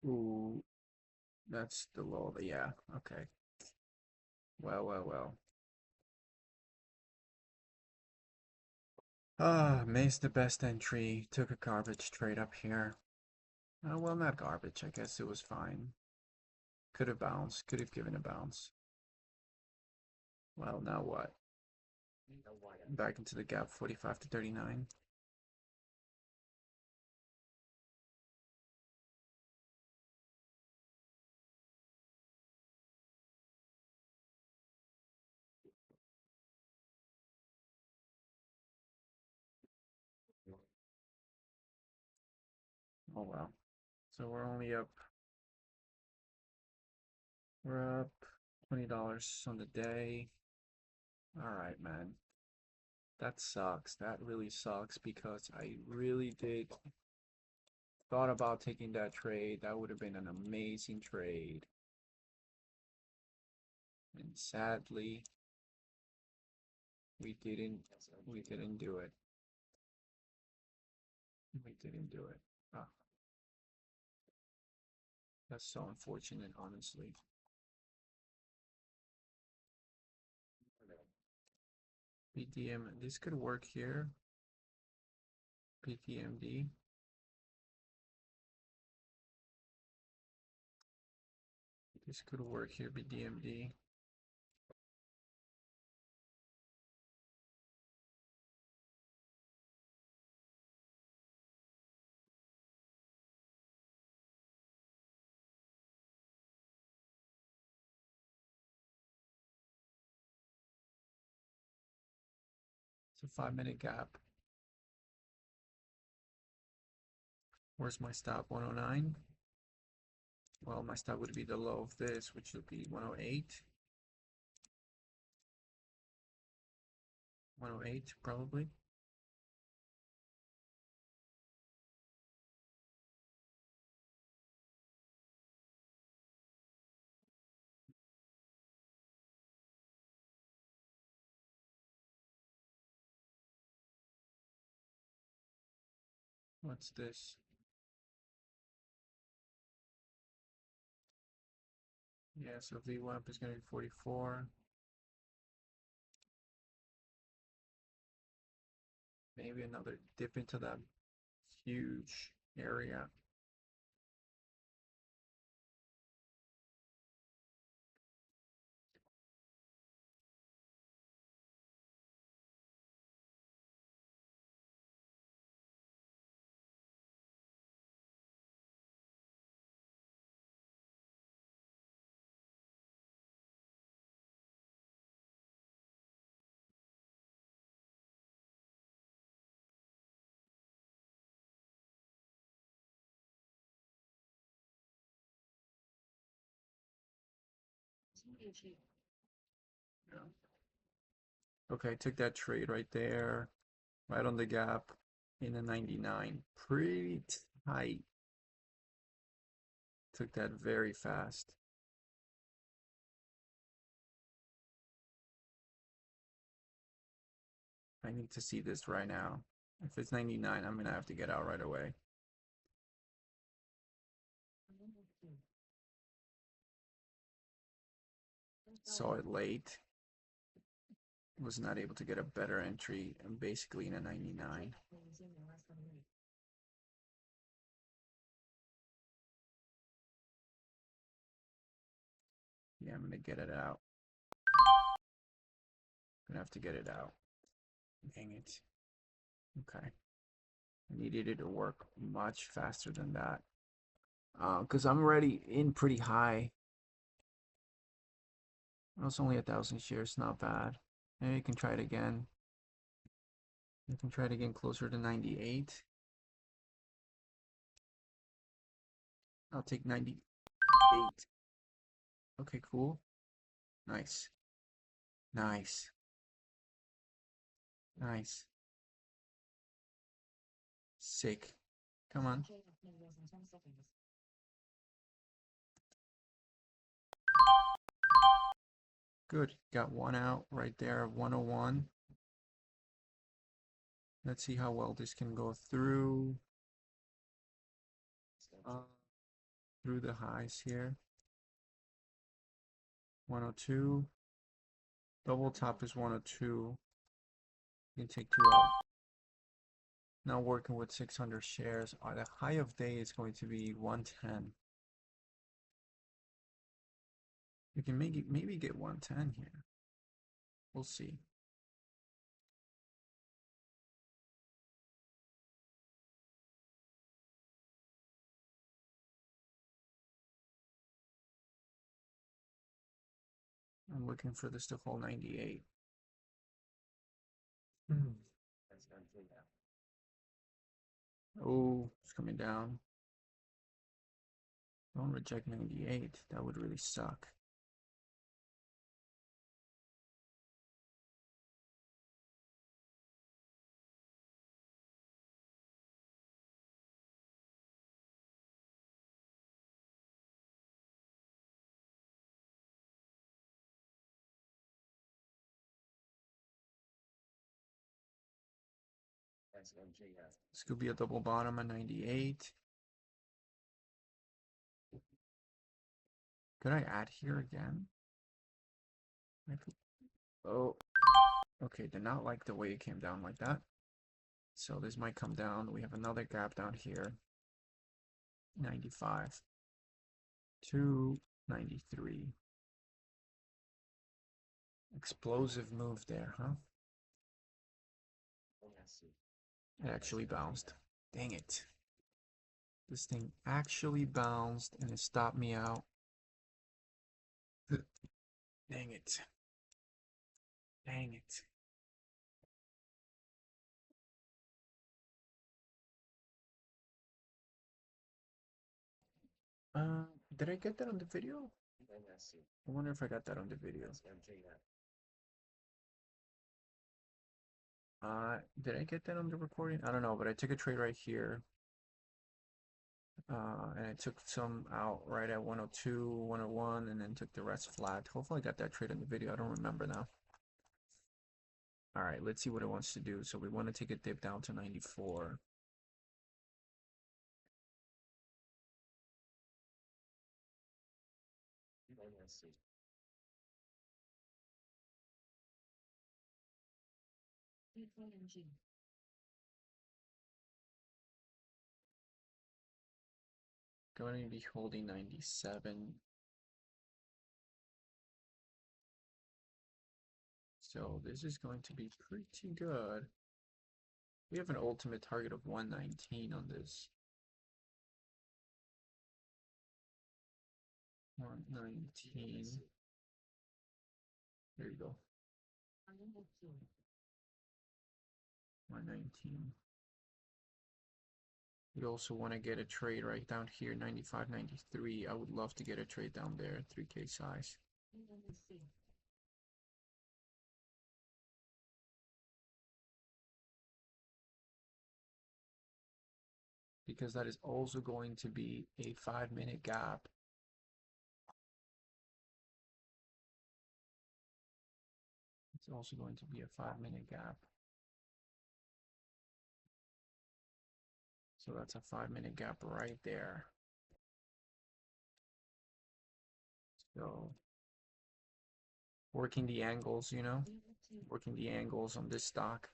Ooh, that's the low. Yeah, okay. Well. Ah, May's the best entry. Took a garbage trade up here. Well, not garbage. I guess it was fine. Could have bounced. Could have given a bounce. Well, now what? Back into the gap, 45 to 39. Oh well. So we're only up. We're up $20 on the day. All right, man. That sucks. That really sucks because I really did thought about taking that trade. That would have been an amazing trade. And sadly, we didn't do it. We didn't do it. Ah, that's so unfortunate, honestly. BTM, this could work here. PTMD. This could work here, BDMD. It's a 5-minute gap. Where's my stop? 109? Well, my stop would be the low of this, which would be 108. 108, probably. What's this? Yeah, so VWAP is going to be 44. Maybe another dip into that huge area. Yeah. Okay, took that trade right there, right on the gap in the 99. Pretty tight. Took that very fast. I need to see this right now. If it's 99, I'm gonna have to get out right away. Saw it late. Was not able to get a better entry. I'm basically in a 99. Yeah, I'm gonna get it out. Gonna have to get it out. Dang it. Okay. I needed it to work much faster than that. Because I'm already in pretty high. It's only 1,000 shares, not bad. Maybe you can try it again. You can try it again closer to 98. I'll take 98. Okay, cool. Nice. Nice. Nice. Sick. Come on. Good. Got one out right there, 101. Let's see how well this can go through. Through the highs here. 102. Double top is 102. You can take 2 out. Now working with 600 shares. The high of day is going to be 110. You can maybe get 110 here. We'll see. I'm looking for this to hold 98. Oh, it's coming down. Don't reject 98. That would really suck. This could be a double bottom at 98. Could I add here again? Oh, okay, did not like the way it came down like that. So this might come down. We have another gap down here. 95 to 93. Explosive move there, huh? It actually bounced. Dang it. This thing actually bounced and it stopped me out. Dang it. Dang it. Did I get that on the video? I wonder if I got that on the video. Did I get that on the recording? I don't know, but I took a trade right here. And I took some out right at 102, 101, and then took the rest flat. Hopefully I got that trade in the video. I don't remember now. All right, let's see what it wants to do. So we want to take a dip down to 94. Going to be holding 97. So this is going to be pretty good. We have an ultimate target of 119 on this. 119. There you go. 119. We also want to get a trade right down here, 95, 93. I would love to get a trade down there, 3K size. Because that is also going to be a 5-minute gap. It's also going to be a 5-minute gap. So that's a 5-minute gap right there. So working the angles, you know, working the angles on this stock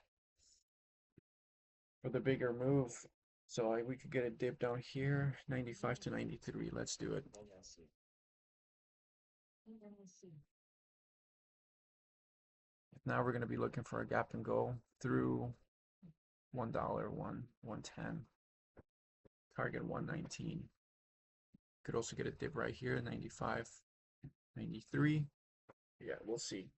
for the bigger move. So we could get a dip down here, 95 to 93. Let's do it. Now we're going to be looking for a gap and go through $1, 110. Target 119. Could also get a dip right here, 95, 93. Yeah, we'll see.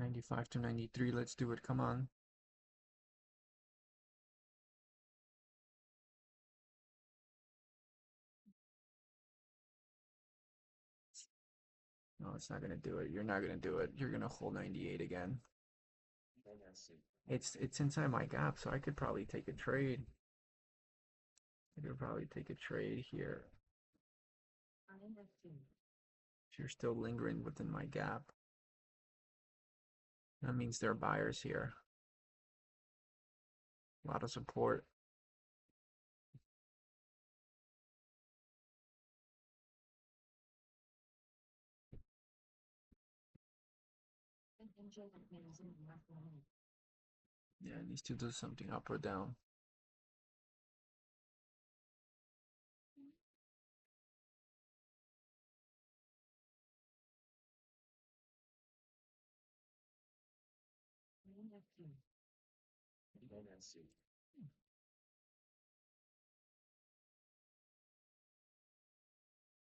$95 to $93. Let's do it. Come on. No, it's not gonna do it. You're not gonna do it. You're gonna hold 98 again. It's inside my gap, so I could probably take a trade. I could probably take a trade here. If you're still lingering within my gap, that means there are buyers here. A lot of support. Yeah, it needs to do something up or down.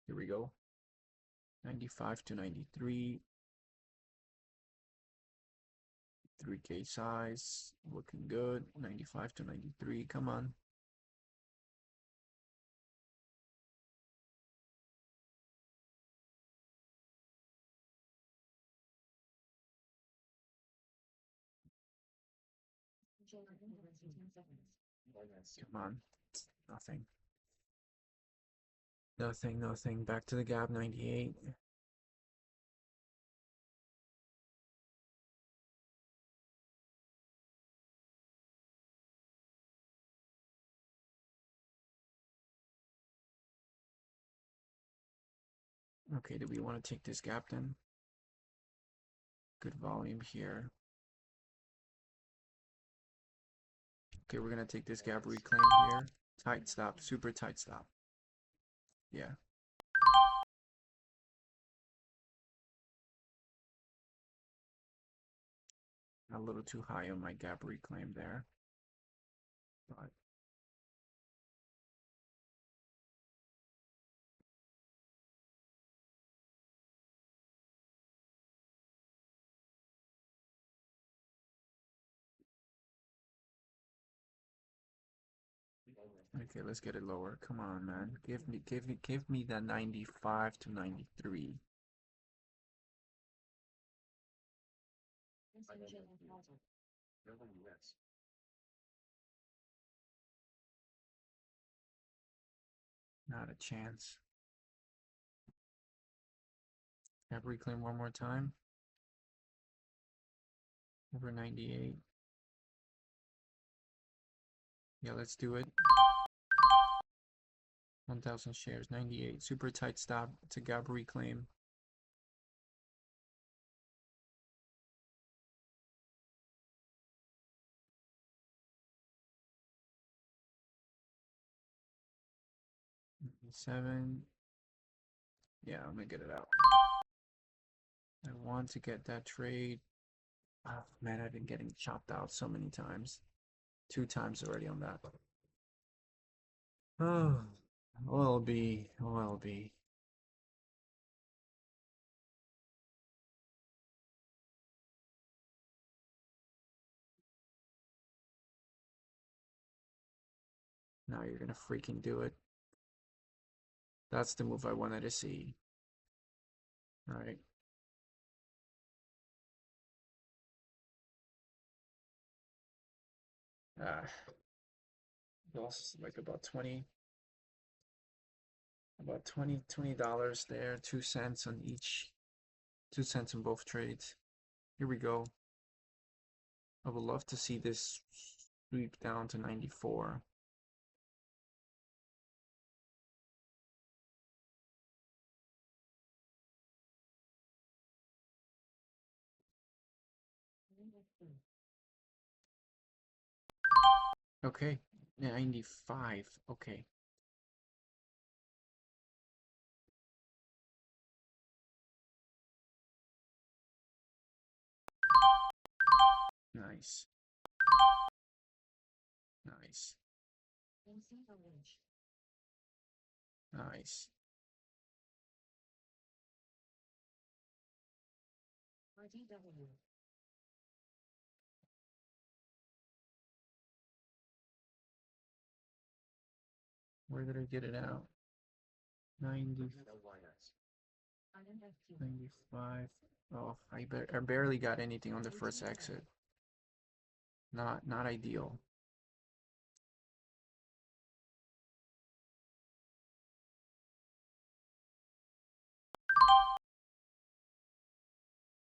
Here we go. 95 to 93. 3K size. Looking good. 95 to 93. Come on. Come on. Nothing. Nothing, nothing. Back to the gap, 98. Okay, do we want to take this gap then? Good volume here. Okay, we're going to take this gap reclaim here. Tight stop, super tight stop. Yeah. A little too high on my gap reclaim there. But okay, let's get it lower. Come on, man. Give me that 95 to 93. Not a chance. Gap reclaim one more time. Over 98. Yeah, let's do it. 1,000 shares, 98. Super tight stop to gap reclaim. Seven. Yeah, I'm gonna get it out. I want to get that trade. Oh man, I've been getting chopped out so many times. 2 times already on that. Oh, OLB, OLB. Now you're gonna freaking do it. That's the move I wanted to see. All right. Lost like about 20, $20 there, 2 cents on each, 2 cents on both trades. Here we go. I would love to see this sweep down to 94. Okay, 95. Okay. Nice. Nice. Nice. Where did I get it out? 90. 95. Oh, I barely got anything on the first exit. Not ideal.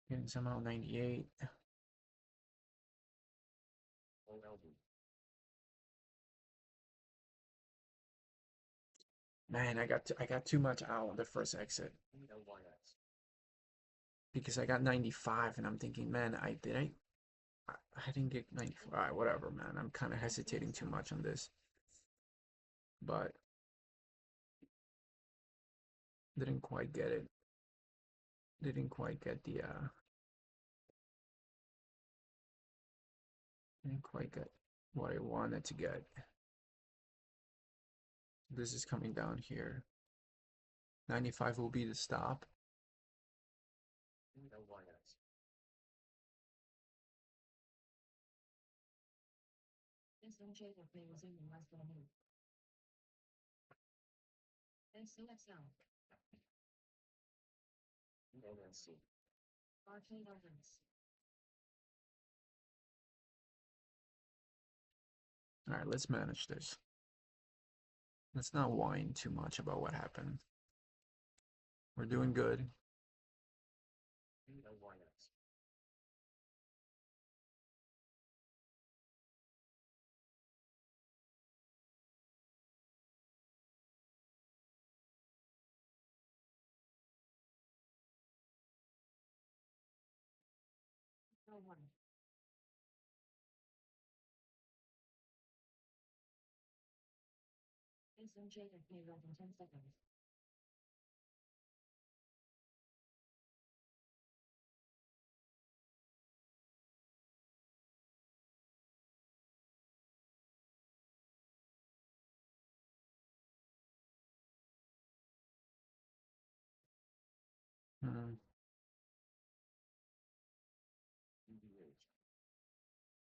Getting somehow 98. Man, I got too much out on the first exit. Because I got 95 and I'm thinking, man, I didn't get 94. Alright, whatever, man. I'm kind of hesitating too much on this. But didn't quite get it. Didn't quite get the didn't quite get what I wanted to get. This is coming down here. 95 will be the stop. All right, let's manage this. Let's not whine too much about what happened. We're doing good. Hmm.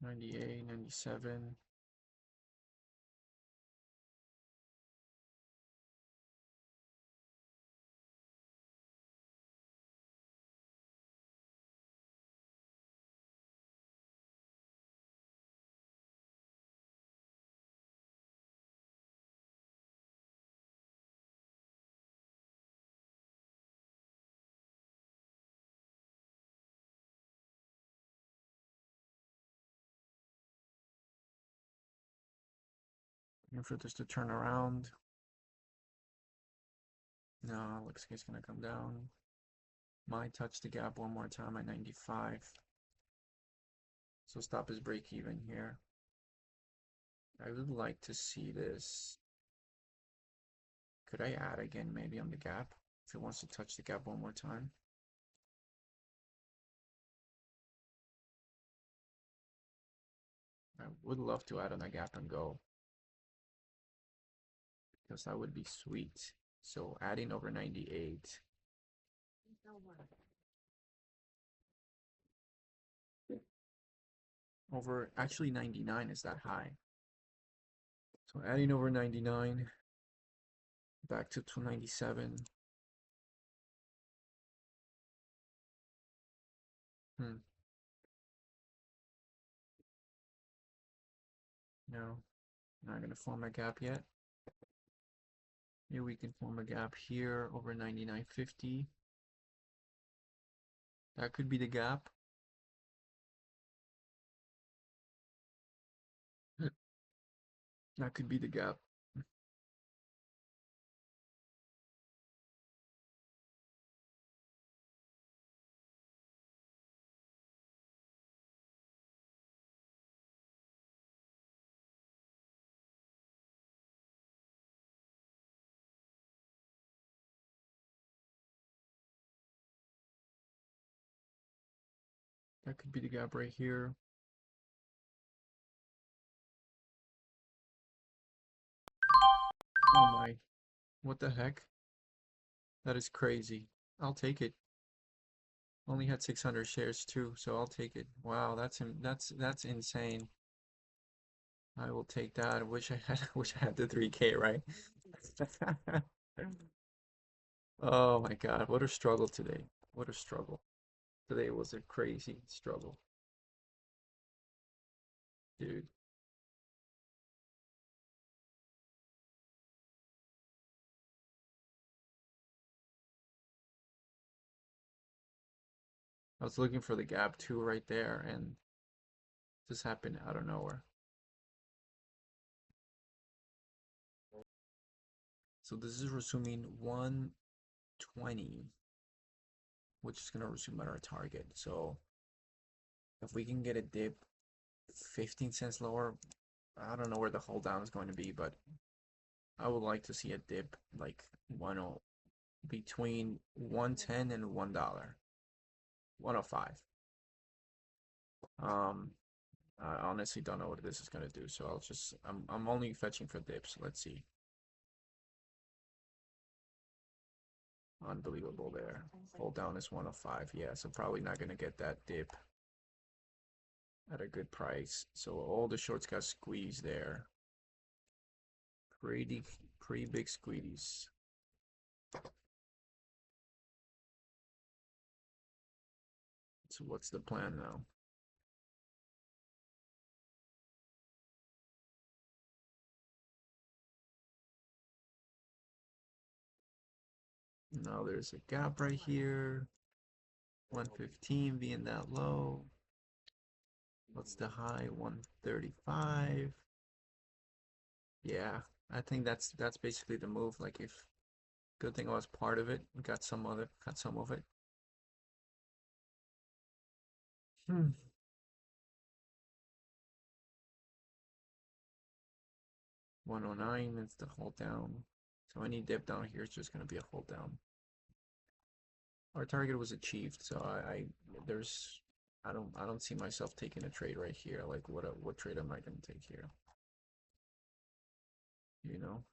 98, 97. Waiting for this to turn around. No, looks like it's gonna come down. Might touch the gap one more time at 95. So stop his break even here. I would like to see this. Could I add again maybe on the gap if it wants to touch the gap one more time? I would love to add on that gap and go because that would be sweet. So adding over 98. Over actually 99 is that high. So adding over 99 back to 297. No, not gonna form a gap yet. Maybe we can form a gap here over 99.50. That could be the gap. That could be the gap. That could be the gap right here. Oh my, what the heck? That is crazy. I'll take it. Only had 600 shares too, so I'll take it. Wow, that's insane. I will take that. Wish I had wish I had the 3K, right? Oh my God, what a struggle today. What a struggle. Today was a crazy struggle, dude. I was looking for the gap too right there, and this happened out of nowhere. So this is resuming 120, which is gonna resume at our target. So if we can get a dip 15 cents lower, I don't know where the hold down is going to be, but I would like to see a dip like 10 between 110 and $1, 105. I honestly don't know what this is gonna do, so I'm only fetching for dips. Let's see. Unbelievable there. Hold down is 105. Yeah, so probably not gonna get that dip at a good price. So all the shorts got squeezed there. Pretty big squeeze. So what's the plan now? Now there's a gap right here. 115 being that low. What's the high? 135. Yeah, I think that's basically the move. Like if good thing I was part of it, got some of it. Hmm. 109 is the hold down. So any dip down here is just gonna be a hold down. Our target was achieved, so I there's I don't see myself taking a trade right here. Like what trade am I gonna take here? You know?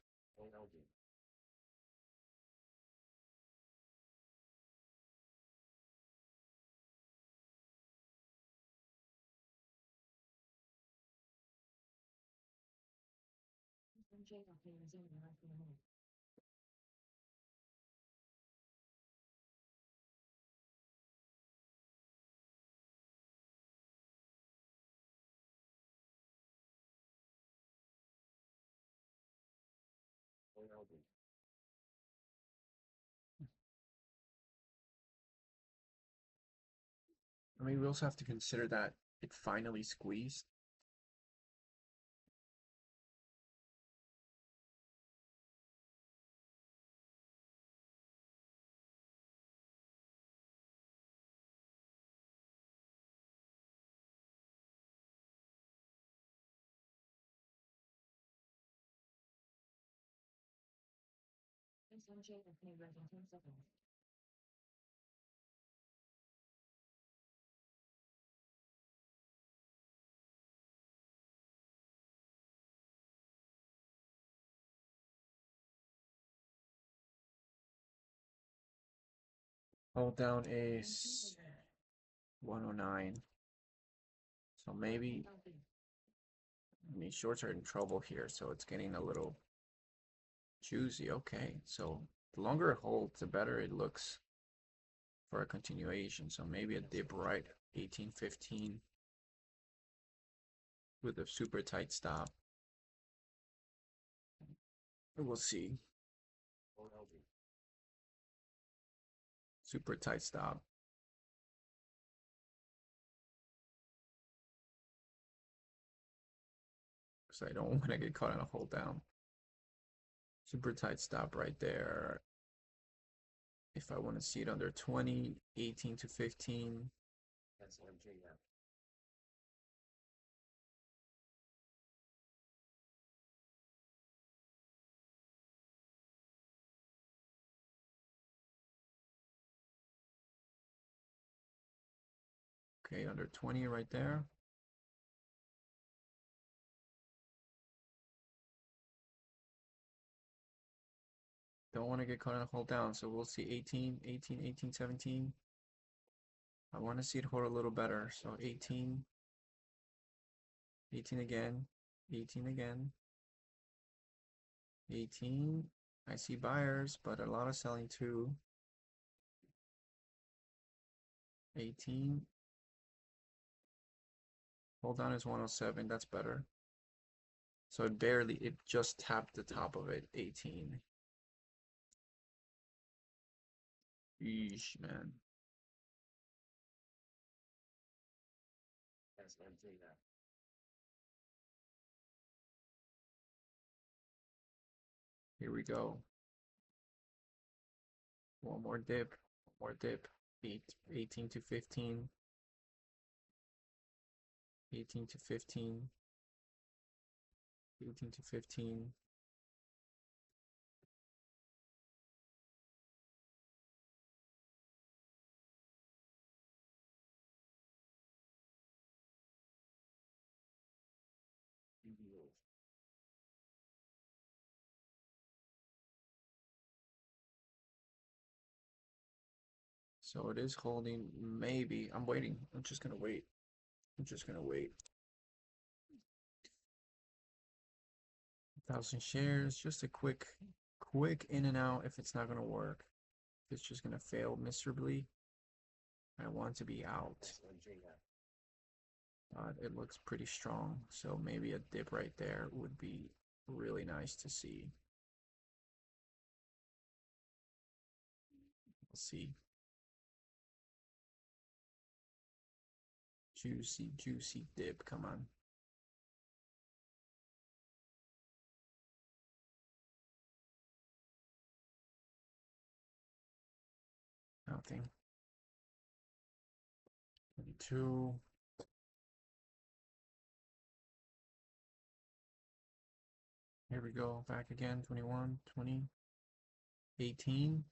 I mean, we also have to consider that it finally squeezed. Hold down ace 109. So maybe, I mean, shorts are in trouble here, so it's getting a little juicy. Okay, so the longer it holds, the better it looks for a continuation. So maybe a dip right, 1815 with a super tight stop. We'll see. Super tight stop. Because I don't want to get caught in a hold down. Super tight stop right there. If I want to see it under 20, 18 to 15. Okay, under 20 right there. Don't want to get caught in a hold down, so we'll see 18, 18, 18, 17. I want to see it hold a little better, so 18, 18 again, 18 again, 18. I see buyers, but a lot of selling too. 18. Hold down is 107, that's better. So it just tapped the top of it, 18. Yeesh, man. Here we go. One more dip, one more dip. 18 to 15, 18 to 15, 18 to 15. So it is holding, maybe. I'm waiting. I'm just gonna wait. I'm just gonna wait. 1,000 shares, just a quick in and out if it's not gonna work. If it's just gonna fail miserably, I want to be out. But it looks pretty strong, so maybe a dip right there would be really nice to see. Let's see. Juicy, juicy dip. Come on. Nothing. 22. Here we go. Back again. 21, 20, 18.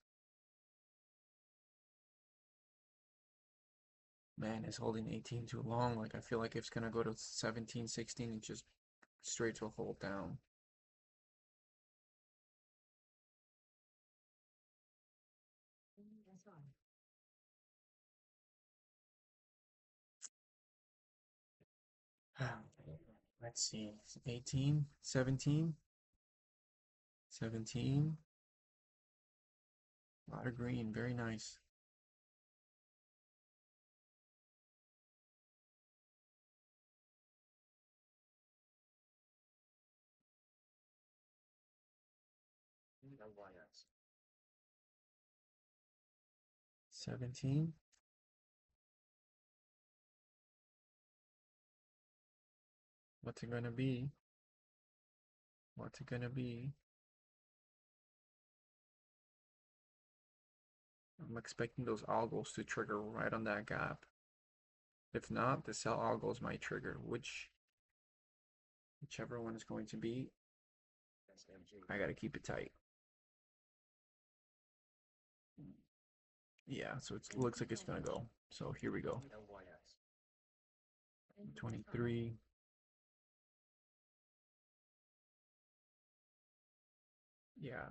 Man, it's holding 18 too long. Like, I feel like it's going to go to 17, 16 and just straight to a hold down. Let's see. 18, 17, 17. A lot of green. Very nice. LYS. 17. What's it gonna be? What's it gonna be? I'm expecting those algos to trigger right on that gap. If not, the sell algos might trigger, whichever one is going to be. I gotta keep it tight. Yeah, so it looks like it's gonna go. So here we go. 23. Yeah.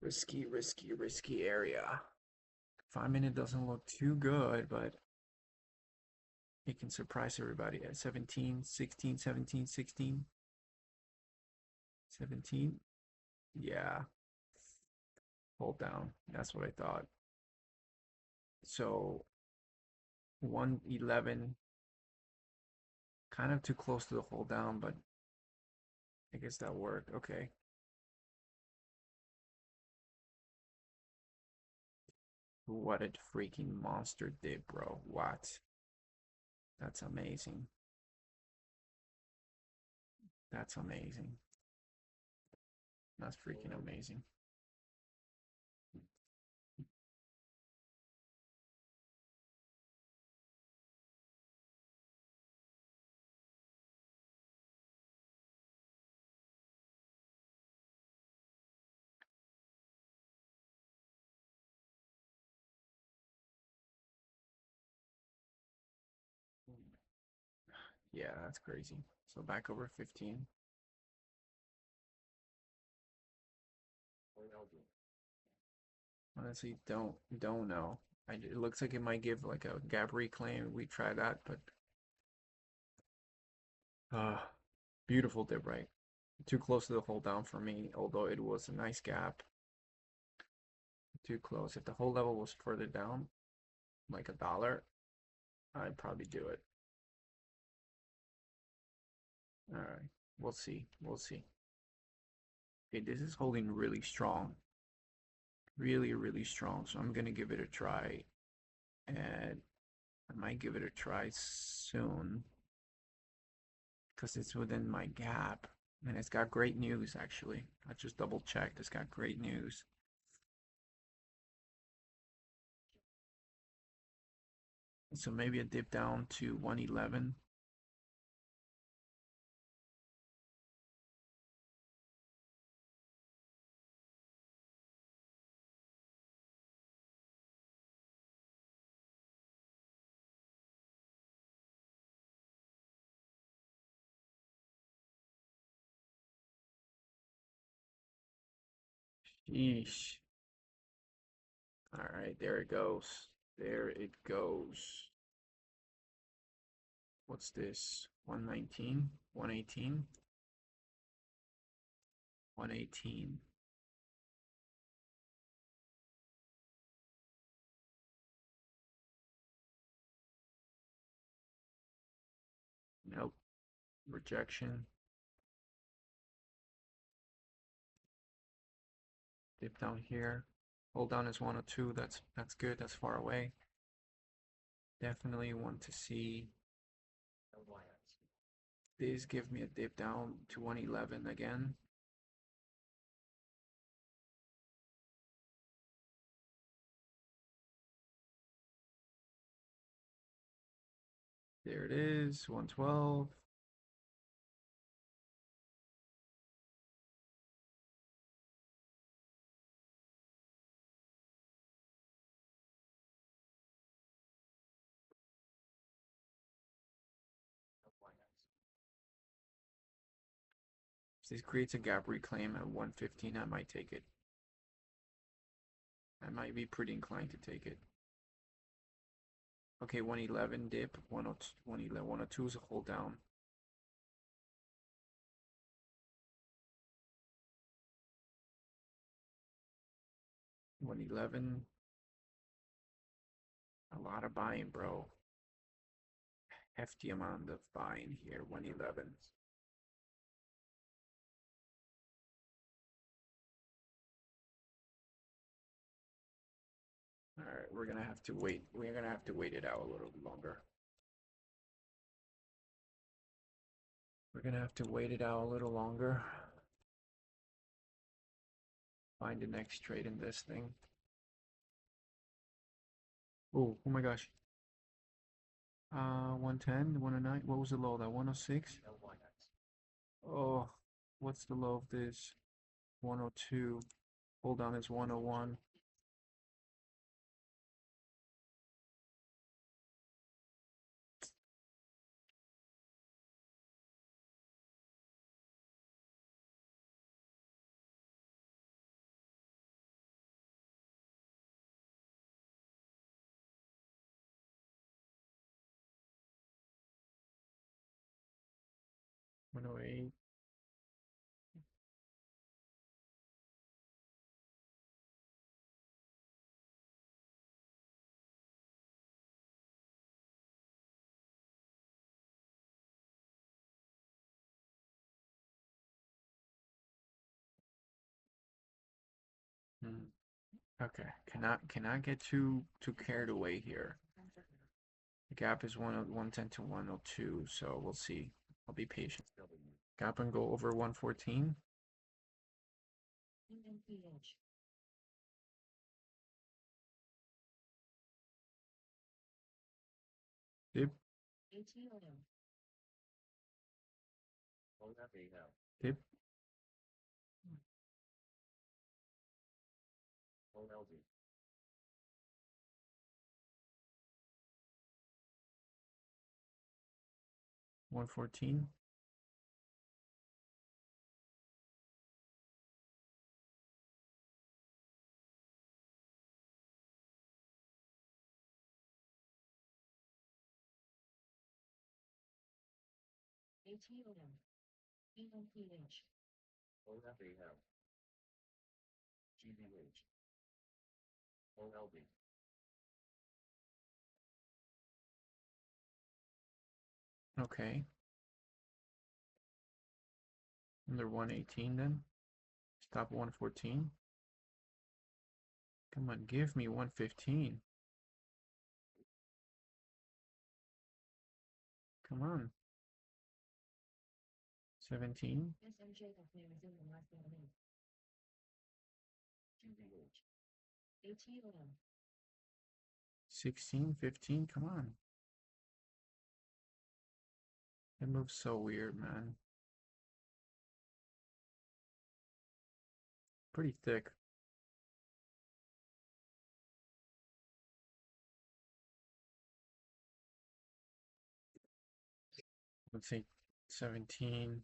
Risky, risky, risky area. 5 minute doesn't look too good, but it can surprise everybody at 17, 16, 17, 16, 17. Yeah. Hold down. That's what I thought. So 111, kind of too close to the hold down, but I guess that worked. Okay. What a freaking monster dip, bro. What? That's amazing. That's amazing. That's freaking amazing. Yeah, that's crazy. So back over 15. Honestly, don't know. It looks like it might give like a gap reclaim. We try that, but beautiful dip right. Too close to the hold down for me, although it was a nice gap. Too close. If the whole level was further down, like $1, I'd probably do it. All right, we'll see. We'll see. Okay, this is holding really strong. Really, really strong. So I'm gonna give it a try. And I might give it a try soon. Because it's within my gap. And it's got great news actually. I just double checked. It's got great news. So maybe a dip down to 111. Sheesh. All right, there it goes. There it goes. What's this? 119, 118, 118. Nope. Rejection. Dip down here. Hold down is 102. That's good. That's far away. Definitely want to see this give me a dip down to 111 again. There it is, 112. If this creates a gap reclaim at 115, I might take it. I might be pretty inclined to take it. Okay, 111 dip, 102, 102 is a hold down. $111. A lot of buying, bro. Hefty amount of buying here, 111. Alright, we're gonna have to wait. We're gonna have to wait it out a little longer. We're gonna have to wait it out a little longer. Find the next trade in this thing. Oh my gosh. 110, 109. What was the low? That 106? Oh, what's the low of this? 102. Hold on, is 101. $108. Okay, cannot get too carried away here. The gap is 110 to 102, so we'll see. I'll be patient. Gap and go over 114. Dip. Dip. OLB. 114. OLB. GVH. OLB. Okay. Under 118 then. Stop 114. Come on, give me 115. Come on. 17. 16, 15, come on. It moves so weird, man. Pretty thick. Let's say 17.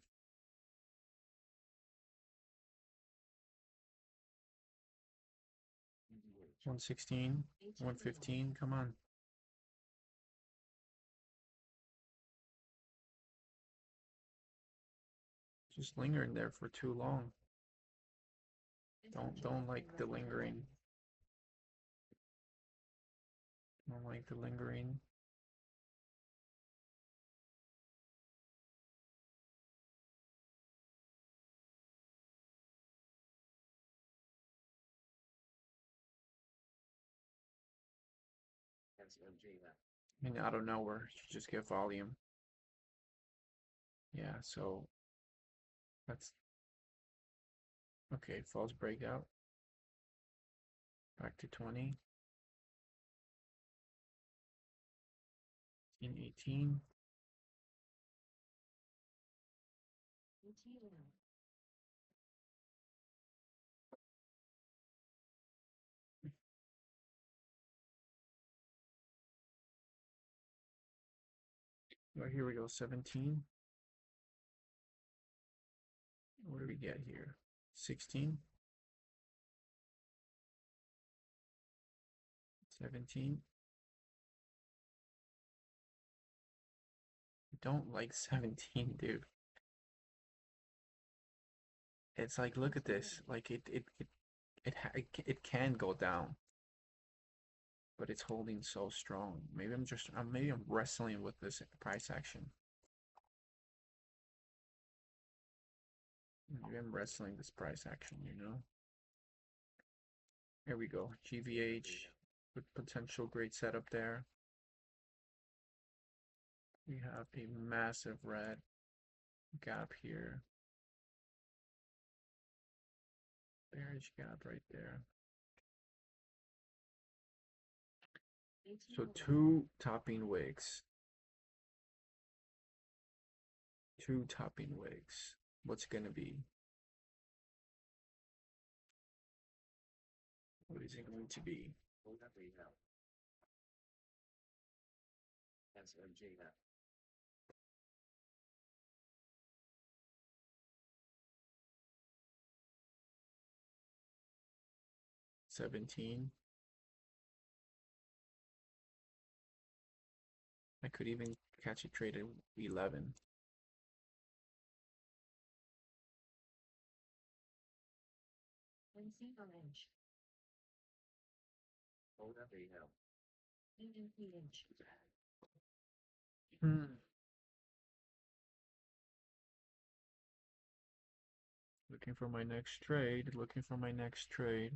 116, 115, come on. Just lingering there for too long. Don't like the lingering. Don't like the lingering. And out of nowhere, you just get volume. Yeah, so that's okay. False breakout. Back to 20. In 18. Well, here we go. 17. What do we get here? 16. 17. I don't like 17, dude. It's like, look at this. Like it can go down, but it's holding so strong. Maybe I'm wrestling with this price action. Maybe I'm wrestling this price action, you know? Here we go. GVH with potential great setup there. We have a massive red gap here. Bearish gap right there. So two topping wicks. Two topping wicks. What's gonna be? What is it going to be? 17. I could even catch a trade at 11. Looking for my next trade. Looking for my next trade.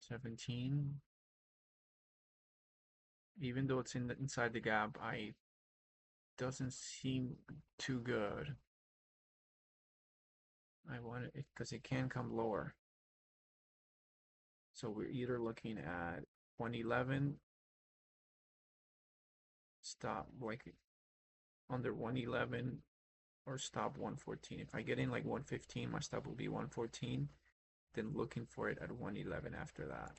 17. Even though it's inside the gap, I doesn't seem too good. I want it because it can come lower. So we're either looking at 111, stop like under 111, or stop 114. If I get in like 115, my stop will be 114. Then looking for it at 111 after that.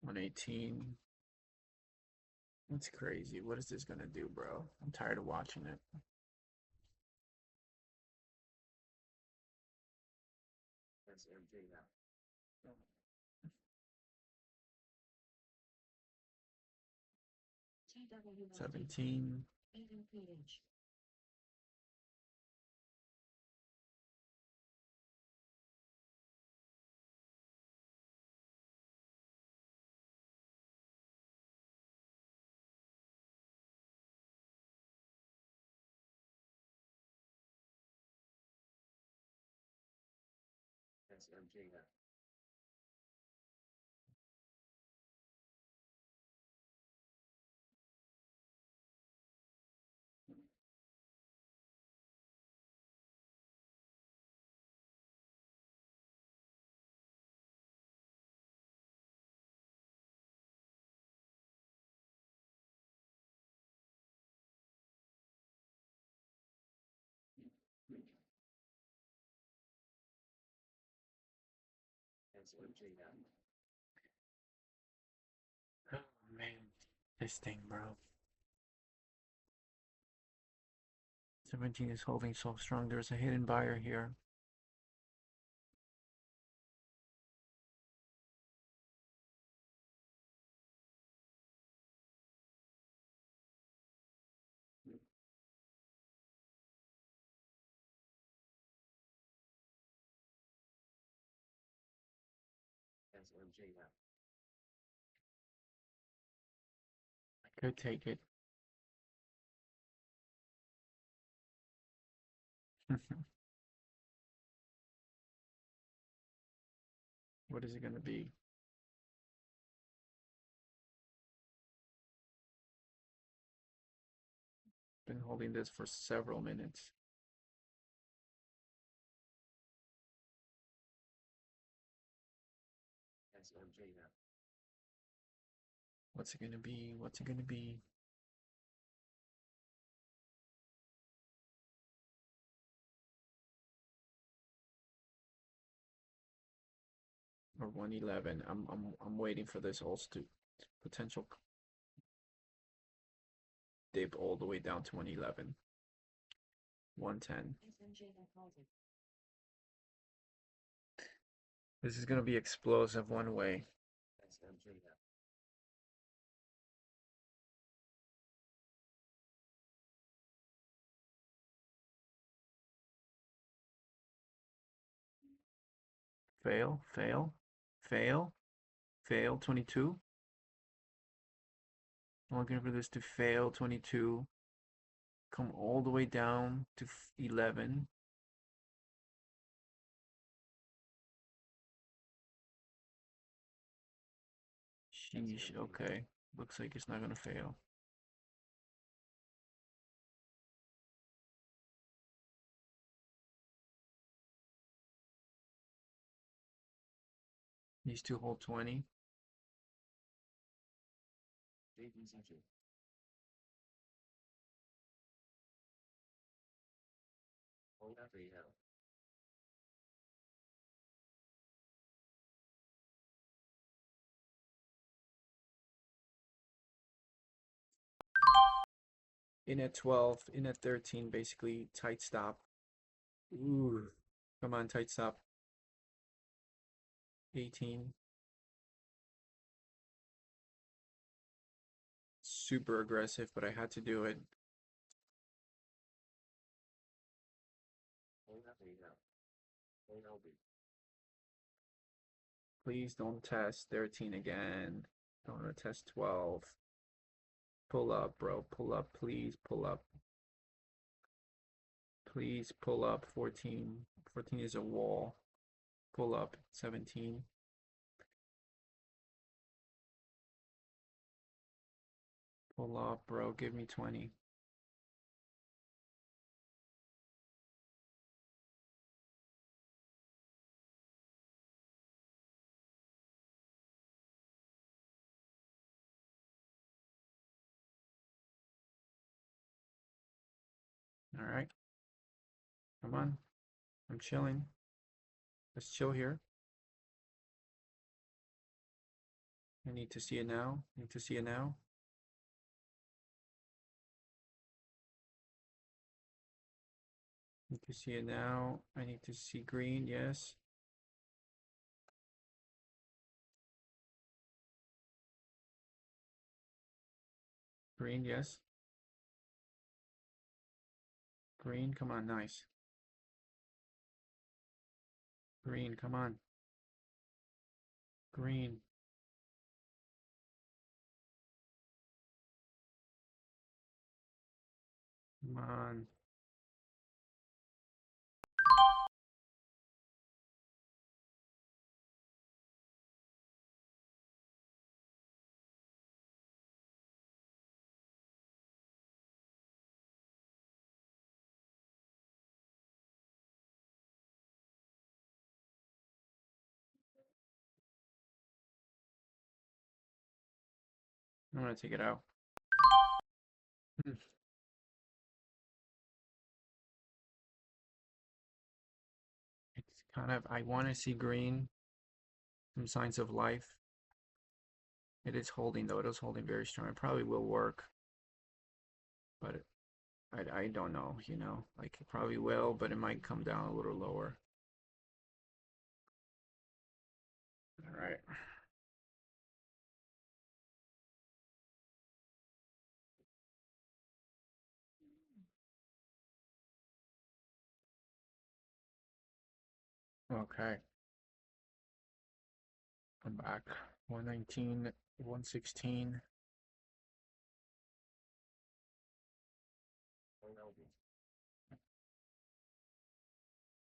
$118. That's crazy. What is this gonna do, bro? I'm tired of watching it. $17. Oh man, this thing, bro. 17 is holding so strong. There's a hidden buyer here. I could take it. What is it going to be? Been holding this for several minutes. What's it going to be? What's it going to be? Or 111. I'm waiting for this also to potential dip all the way down to 111. 110. This is going to be explosive one way. Fail, fail, fail, fail, 22. I'm looking for this to fail, 22. Come all the way down to 11. Sheesh, okay. Looks like it's not gonna fail. These two hold 20. In at 12, in at 13, basically tight stop. Ooh, come on, tight stop. 18. Super aggressive, but I had to do it. Please don't test 13 again. I want to test 12. Pull up, bro. Pull up, please. Pull up. Please pull up 14. 14 is a wall. Pull up 17. Pull up, bro. Give me 20. All right. Come on. I'm chilling. Let's chill here. I need to see it now. Need to see it now. Need to see it now. I need to see green. Yes. Green. Yes. Green. Come on. Nice. Green. Come on. Green. Come on. I'm gonna take it out. It's kind of, I want to see green. Some signs of life. It is holding though. It is holding very strong. It probably will work, but I don't know, you know, like it probably will, but it might come down a little lower. All right. Okay. I'm back. 119, 116.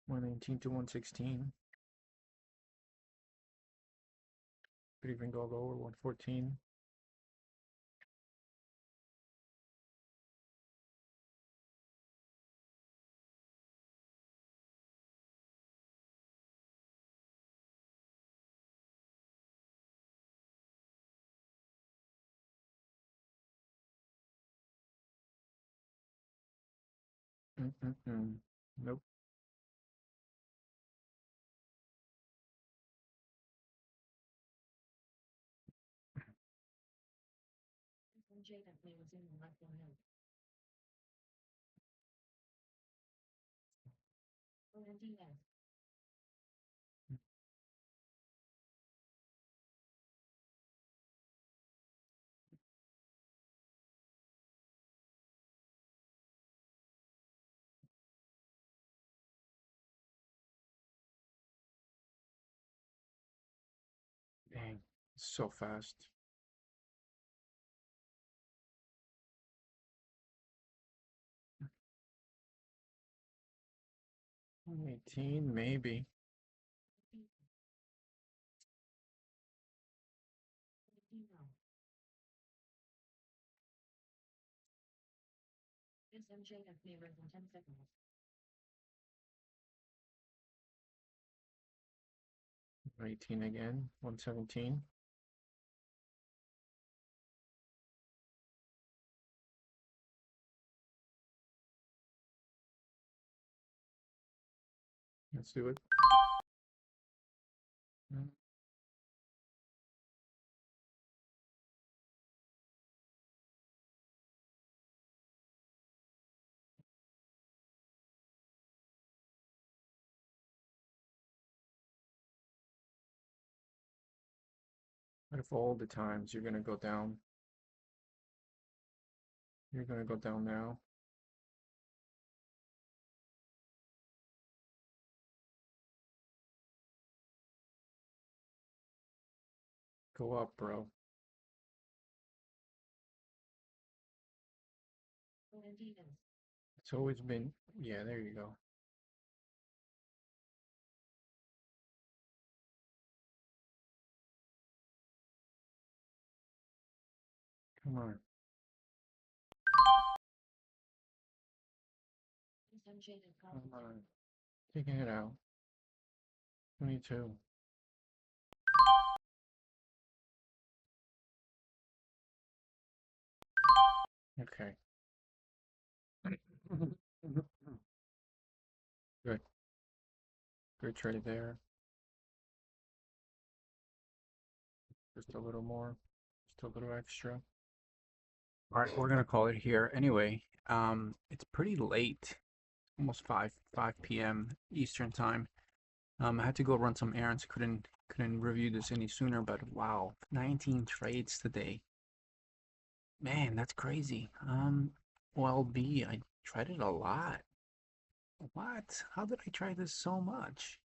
119 to 116. Could even go lower, 114. Nope. Dang, so fast. 118, maybe. Eighteen again. 117. Let's do it. What if all the times you're gonna go down? You're gonna go down now. Go up, bro. It's always been, yeah, there you go. Come on. Come on. Taking it out. 22. Okay. Good. Good trade there. Just a little more. Just a little extra. All right, we're gonna call it here. Anyway, it's pretty late, almost 5 p.m. Eastern time. I had to go run some errands. Couldn't review this any sooner, but wow, 19 trades today. Man, that's crazy. OLB, I tried it a lot. What? How did I try this so much?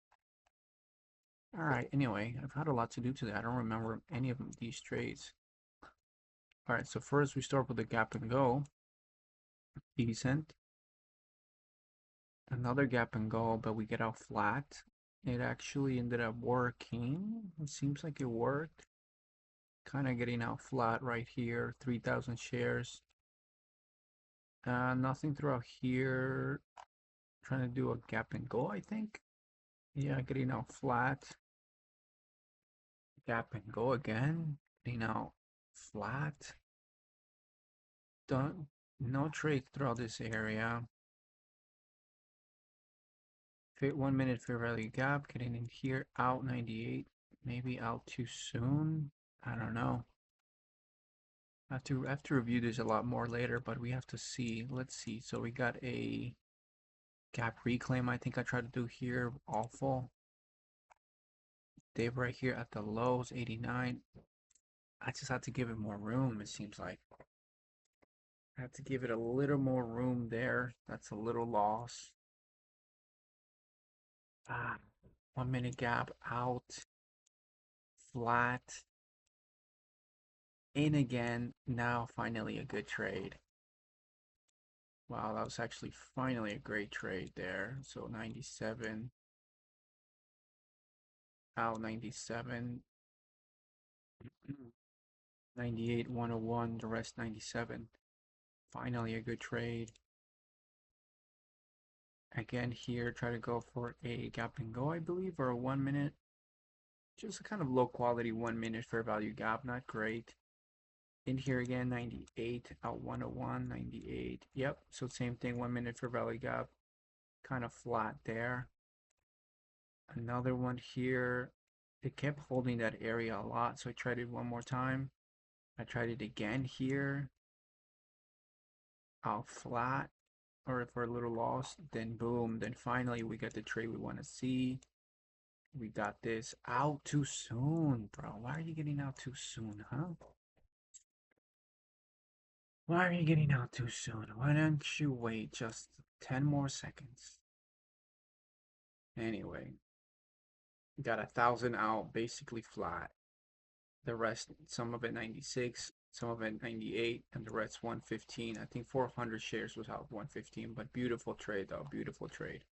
All right, anyway, I've had a lot to do today. I don't remember any of these trades. All right, so first we start with the gap and go. Decent. Another gap and go, but we get out flat. It actually ended up working. It seems like it worked. Kind of getting out flat right here, 3,000 shares. Nothing throughout here. Trying to do a gap and go, I think. Yeah, getting out flat. Gap and go again. Getting out flat. Done. No trades throughout this area. Fit 1 minute fair value gap. Getting in here. Out 98. Maybe out too soon. I don't know. I have to review this a lot more later, but we have to see. Let's see. So we got a gap reclaim. I think I tried to do here. Awful. Dave right here at the lows, 89. I just had to give it more room, it seems like. I have to give it a little more room there. That's a little loss. Ah, 1 minute gap out, flat, in again. Now finally a good trade. Wow, that was actually finally a great trade there. So 97, out 97, 98, 101, the rest 97. Finally a good trade. Again here, try to go for a gap and go, I believe, or a 1 minute. Just a kind of low quality 1 minute fair value gap, not great. In here again, 98, out 101, 98. Yep, so same thing, 1 minute fair value gap, kind of flat there. Another one here. It kept holding that area a lot, so I tried it one more time. I tried it again here. Out flat, or for a little loss. Then boom, then finally we got the trade we want to see. We got this out too soon, bro. Why are you getting out too soon, huh? Why are you getting out too soon? Why don't you wait just 10 more seconds? Anyway, got 1,000 out, basically flat. The rest, some of it 96, some of it 98, and the rest 115. I think 400 shares was out 115, but beautiful trade though, beautiful trade.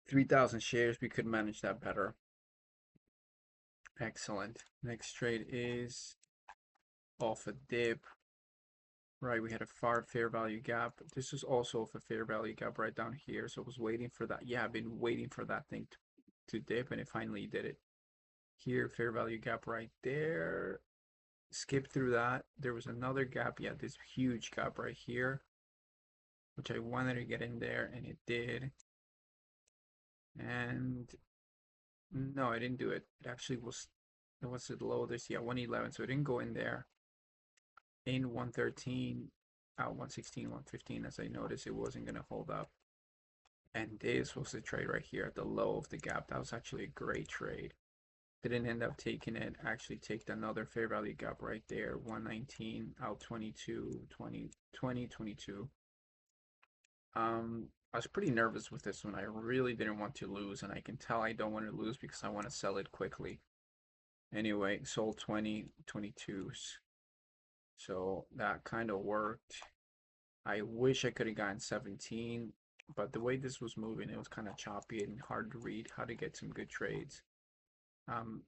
3,000 shares, we could manage that better. Excellent. Next trade is off a dip. Right, we had a fair value gap. This is also off a fair value gap right down here. So I was waiting for that. Yeah, I've been waiting for that thing to dip, and it finally did it. Here, fair value gap right there. Skip through that. There was another gap. Yeah, this huge gap right here, which I wanted to get in there, and it did. And no, I didn't do it. It actually was, it was at low this, yeah, 111. So it didn't go in there. In 113, out 116, 115, as I noticed, it wasn't going to hold up. And this was the trade right here at the low of the gap. That was actually a great trade. Didn't end up taking it. Actually take another fair value gap right there. 119, out 22, 20, 20, 22. I was pretty nervous with this one. I really didn't want to lose, and I can tell I don't want to lose because I want to sell it quickly. Anyway, sold 20, 22s. So that kind of worked. I wish I could have gotten 17, but the way this was moving, it was kind of choppy and hard to read how to get some good trades. Um,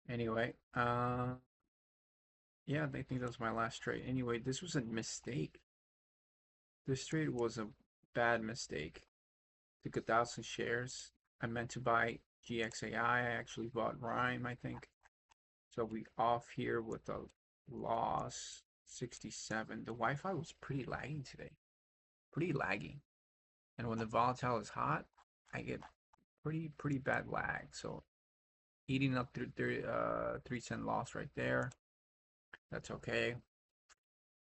anyway, yeah, I think that was my last trade. Anyway, this was a mistake. This trade was a bad mistake. Took 1,000 shares. I meant to buy GXAI. I actually bought RIME, I think. So we off here with a loss 67. The Wi-Fi was pretty laggy today. Pretty laggy. And when the volatile is hot, I get pretty bad lag. So eating up 3-cent loss right there. That's okay.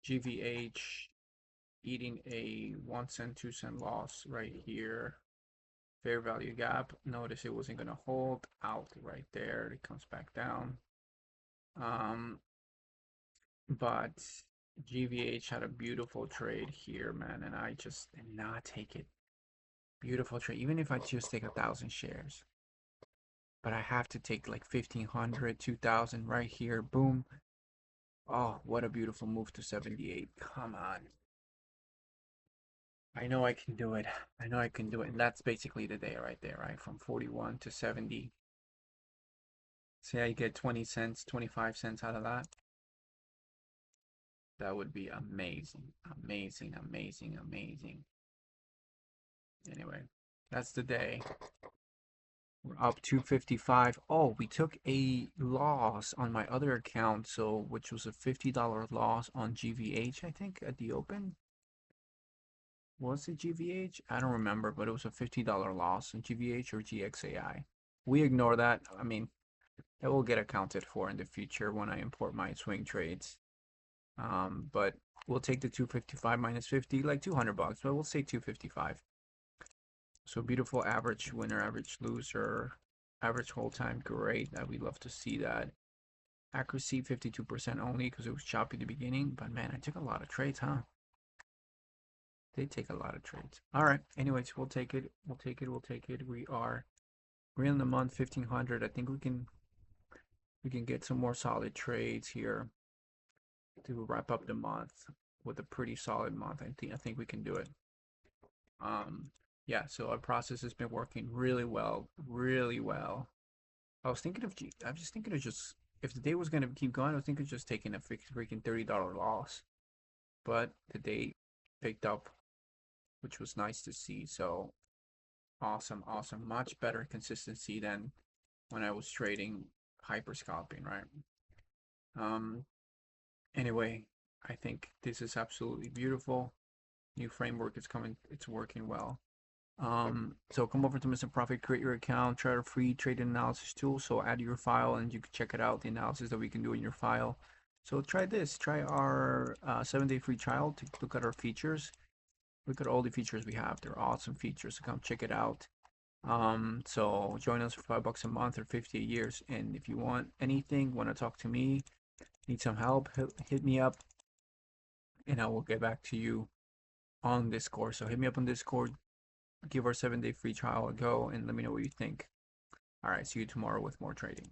GVH eating a 1 cent, 2 cent loss right here. Fair value gap. Notice it wasn't gonna hold out right there. It comes back down. But GVH had a beautiful trade here, man, and I just did not take it. Beautiful trade, even if I just take 1,000 shares. But I have to take like 1,500, 2,000 right here. Boom. Oh, what a beautiful move to 78. Come on. I know I can do it. I know I can do it. And that's basically the day right there, right? From 41 to 70. Say I get 20 cents, 25 cents out of that. That would be amazing. Amazing, amazing, amazing. Anyway, that's the day. We're up 255. Oh, we took a loss on my other account, so which was a $50 loss on GVH, I think, at the open. Was it GVH? I don't remember, but it was a $50 loss on GVH or GXAI. We ignore that. I mean, That will get accounted for in the future when I import my swing trades. But we'll take the 255 minus 50, like 200 bucks, but we'll say 255. So beautiful average winner, average loser, average hold time, great. We'd love to see that. Accuracy 52% only because it was choppy at the beginning, but man, I took a lot of trades, huh? They take a lot of trades. All right. Anyways, we'll take it. We'll take it. We'll take it. We're in the month 1500. I think we can get some more solid trades here to wrap up the month with a pretty solid month. I think we can do it. Yeah, so our process has been working really well, really well. I was just thinking of just if the day was gonna keep going, I was thinking of just taking a freaking $30 loss. But the day picked up, which was nice to see. So awesome, awesome. Much better consistency than when I was trading hyper scalping, right? Um, anyway, I think this is absolutely beautiful. New framework is coming, it's working well. So come over to Mr. Profit, create your account, try our free trade analysis tool. So add your file and you can check it out, the analysis that we can do in your file. So try this, try our 7-day free trial to look at our features. Look at all the features we have. They're awesome features. So come check it out. So join us for $5 a month or 50 a year. And if you want anything, want to talk to me, need some help, hit me up and I will get back to you on Discord. So hit me up on Discord, give our 7-day free trial a go and let me know what you think. All right, see you tomorrow with more trading.